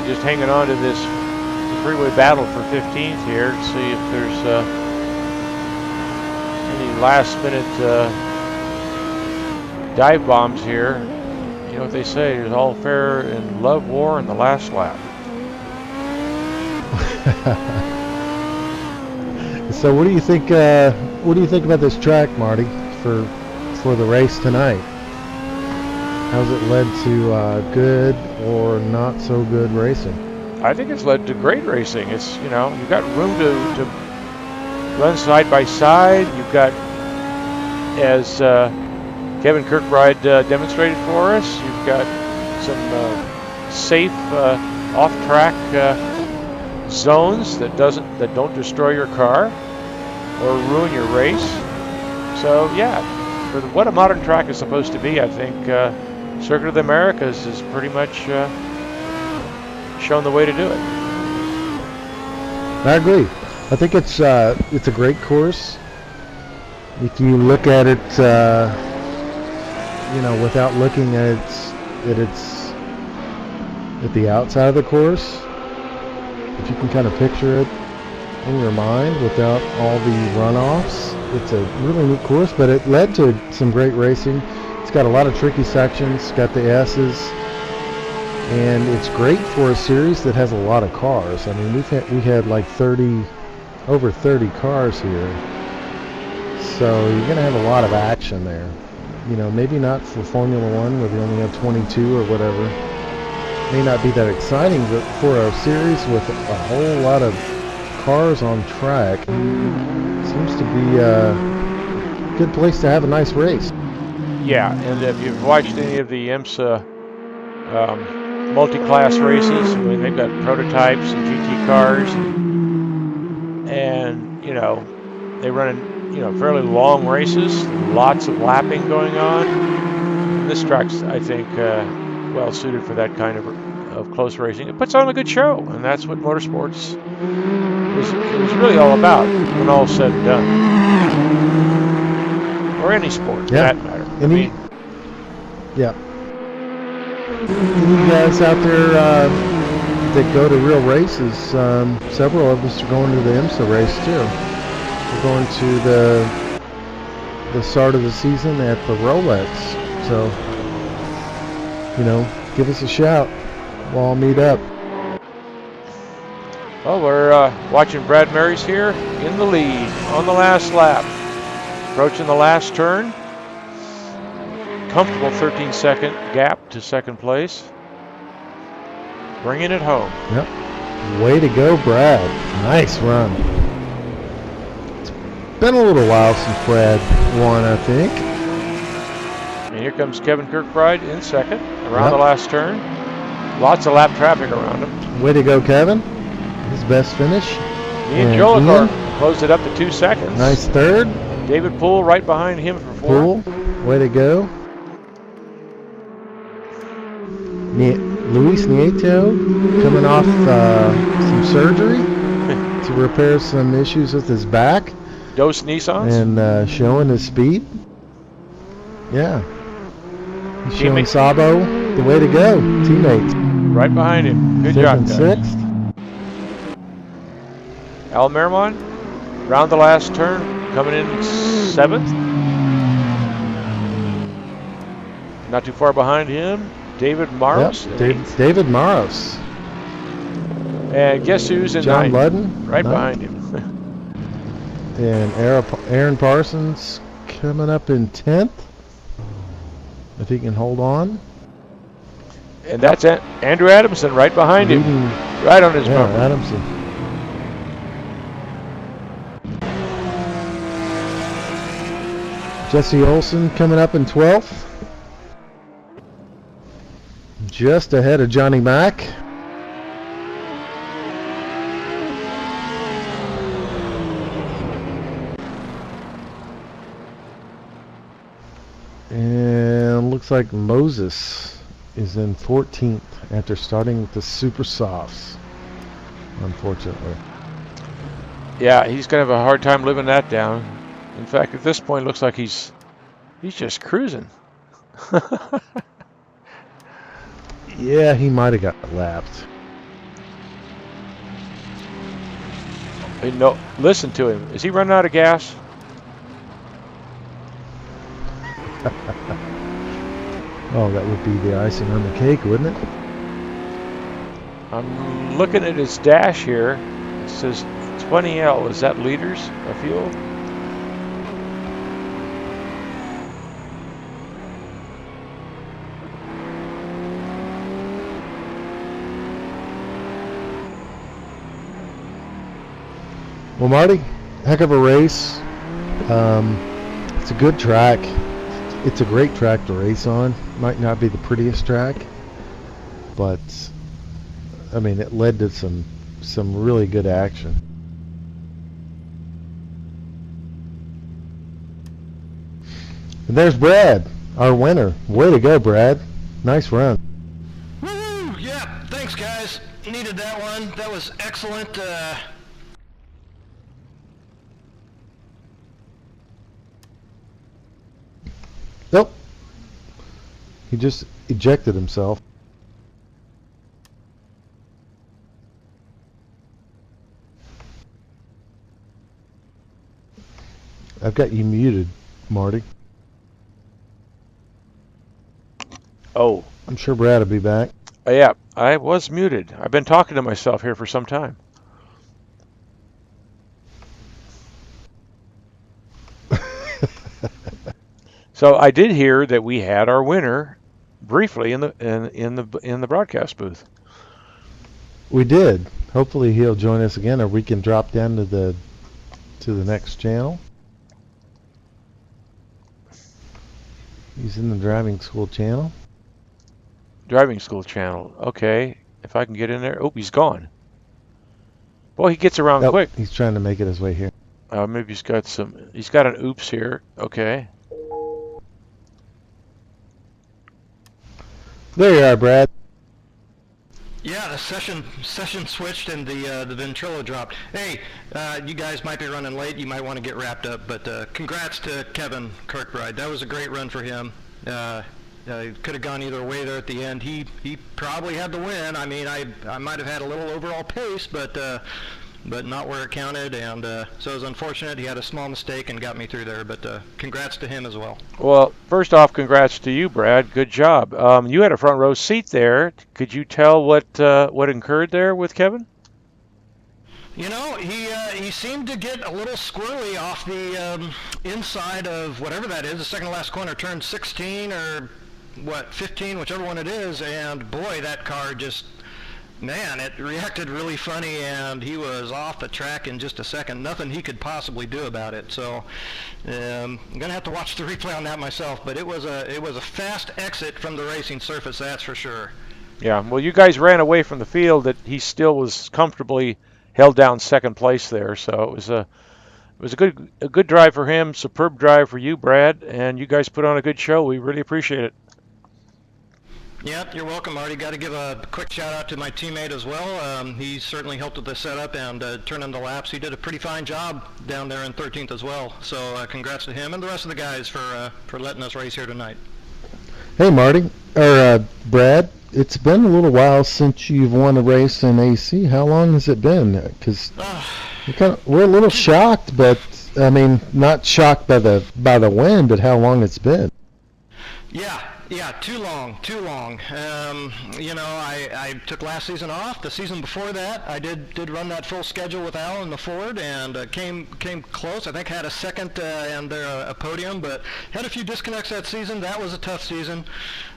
Just hanging on to this freeway battle for 15th here to see if there's any last minute dive bombs here. You know what they say, there's all fair in love, war, and the last lap. So what do you think about this track, Marty, for the race tonight? How's it led to good or not so good racing? I think it's led to great racing. It's, you know, you've got room to run side by side. You've got, as Kevin Kirkbride demonstrated for us, you've got some safe off-track zones that don't destroy your car or ruin your race. So yeah, for what a modern track is supposed to be, I think Circuit of the Americas is pretty much shown the way to do it. I agree. I think it's a great course. If you look at it, you know, without looking at the outside of the course, if you can kind of picture it in your mind without all the runoffs, it's a really neat course. But it led to some great racing. It's got a lot of tricky sections. It's got the S's, and it's great for a series that has a lot of cars. I mean, we had like over 30 cars here, so you're going to have a lot of action there. You know, maybe not for Formula One where they only have 22 or whatever. May not be that exciting, but for a series with a whole lot of cars on track, seems to be a good place to have a nice race. Yeah, and if you've watched any of the IMSA multi-class races, I mean, they've got prototypes and GT cars, and you know, they run in, you know, fairly long races, lots of lapping going on. And this track's, I think, well suited for that kind of close racing. It puts on a good show, and that's what motorsports is really all about when all's said and done. Or any sport, for that matter. Any guys out there that go to real races, several of us are going to the IMSA race too. We're going to the start of the season at the Rolex. So, you know, give us a shout. We'll all meet up. Well, we're watching Brad Merys here in the lead on the last lap. Approaching the last turn. Comfortable 13-second gap to second place. Bringing it home. Yep. Way to go, Brad. Nice run. It's been a little while since Brad won, I think. And here comes Kevin Kirkbride in second around the last turn. Lots of lap traffic around him. Way to go, Kevin. His best finish. Ian Jolicoeur closed it up to 2 seconds. Nice third. David Poole right behind him for 4. Poole, way to go. Luis Nieto coming off some surgery to repair some issues with his back. Dos Nissans. And showing his speed. Yeah. He's showing Teammate. Sabo the way to go. Teammates. Right behind him. Good Fifth job, and guys. sixth. Al Merman, round the last turn, coming in 7th. Not too far behind him, David Merys. Yep, David Merys. And guess who's in John 9th? Ludden. Right behind him. And Aaron Parsons coming up in 10th. If he can hold on. And that's Andrew Adamson right behind him. Right on his bumper. Adamson. Jesse Olsen coming up in 12th. Just ahead of Johnny Mack. And looks like Moses is in 14th after starting with the super softs, unfortunately. Yeah, he's going to have a hard time living that down. In fact, at this point, it looks like he's just cruising. Yeah, he might have got lapped. Hey, no, listen to him. Is he running out of gas? Oh, that would be the icing on the cake, wouldn't it? I'm looking at his dash here. It says 20L. Is that liters of fuel? Well, Marty, heck of a race. It's a good track. It's a great track to race on. Might not be the prettiest track, but I mean, it led to some really good action. And there's Brad, our winner. Way to go, Brad. Nice run. Woo! Yeah, thanks, guys. Needed that one. That was excellent. Nope. He just ejected himself. I've got you muted, Marty. Oh. I'm sure Brad will be back. Yeah, I was muted. I've been talking to myself here for some time. So I did hear that we had our winner briefly in the broadcast booth. We did. Hopefully he'll join us again, or we can drop down to the next channel. He's in the driving school channel. Driving school channel. Okay, if I can get in there. Oh, he's gone. Boy, he gets around quick. He's trying to make it his way here. Maybe he's got an oops here. Okay. There you are, Brad. Yeah, the session switched and the Ventrilo dropped. Hey, you guys might be running late. You might want to get wrapped up, but congrats to Kevin Kirkbride. That was a great run for him. Could have gone either way there at the end. He probably had the win. I mean, I might have had a little overall pace, but not where it counted, and so it was unfortunate. He had a small mistake and got me through there, but congrats to him as well. Well, first off, congrats to you, Brad. Good job. You had a front row seat there. Could you tell what occurred there with Kevin? You know, he seemed to get a little squirrely off the inside of whatever that is, the second to last corner, turn 16 or 15, whichever one it is, and boy, that car just... Man, it reacted really funny, and he was off the track in just a second. Nothing he could possibly do about it. So I'm gonna have to watch the replay on that myself. But it was a fast exit from the racing surface, that's for sure. Yeah. Well, you guys ran away from the field. That he still was comfortably held down second place there. So it was a good drive for him. Superb drive for you, Brad. And you guys put on a good show. We really appreciate it. Yep, you're welcome, Marty. Got to give a quick shout out to my teammate as well. He certainly helped with the setup and turning the laps. He did a pretty fine job down there in 13th as well. So congrats to him and the rest of the guys for letting us race here tonight. Hey, Marty, or Brad, it's been a little while since you've won a race in AC. How long has it been? Because we're a little shocked, but I mean, not shocked by the win, but how long it's been. Yeah, too long. I took last season off. The season before that, I did run that full schedule with Al in the Ford and came close. I think had a second and a podium, but had a few disconnects that season. That was a tough season.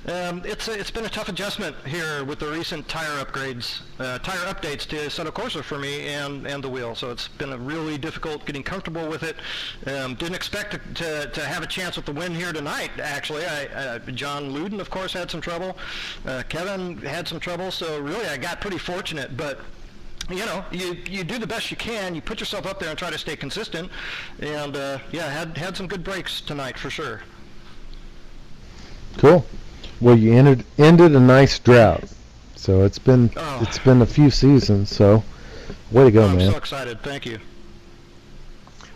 It's been a tough adjustment here with the recent tire updates to Assetto Corsa for me and the wheel. So it's been a really difficult getting comfortable with it. Didn't expect to have a chance with the win here tonight. Actually, John Luden, of course, had some trouble. Kevin had some trouble. So really, I got pretty fortunate, but. You do the best you can. You put yourself up there and try to stay consistent. And had some good breaks tonight for sure. Cool. Well, you ended a nice drought. So it's been a few seasons. So way to go, man. I'm so excited. Thank you.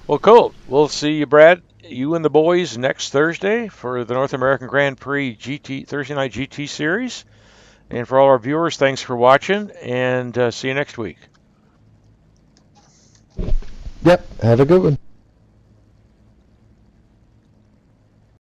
Well, cool. We'll see you, Brad. You and the boys next Thursday for the North American Grand Prix Thursday Night GT Series. And for all our viewers, thanks for watching, and see you next week. Yep. Have a good one.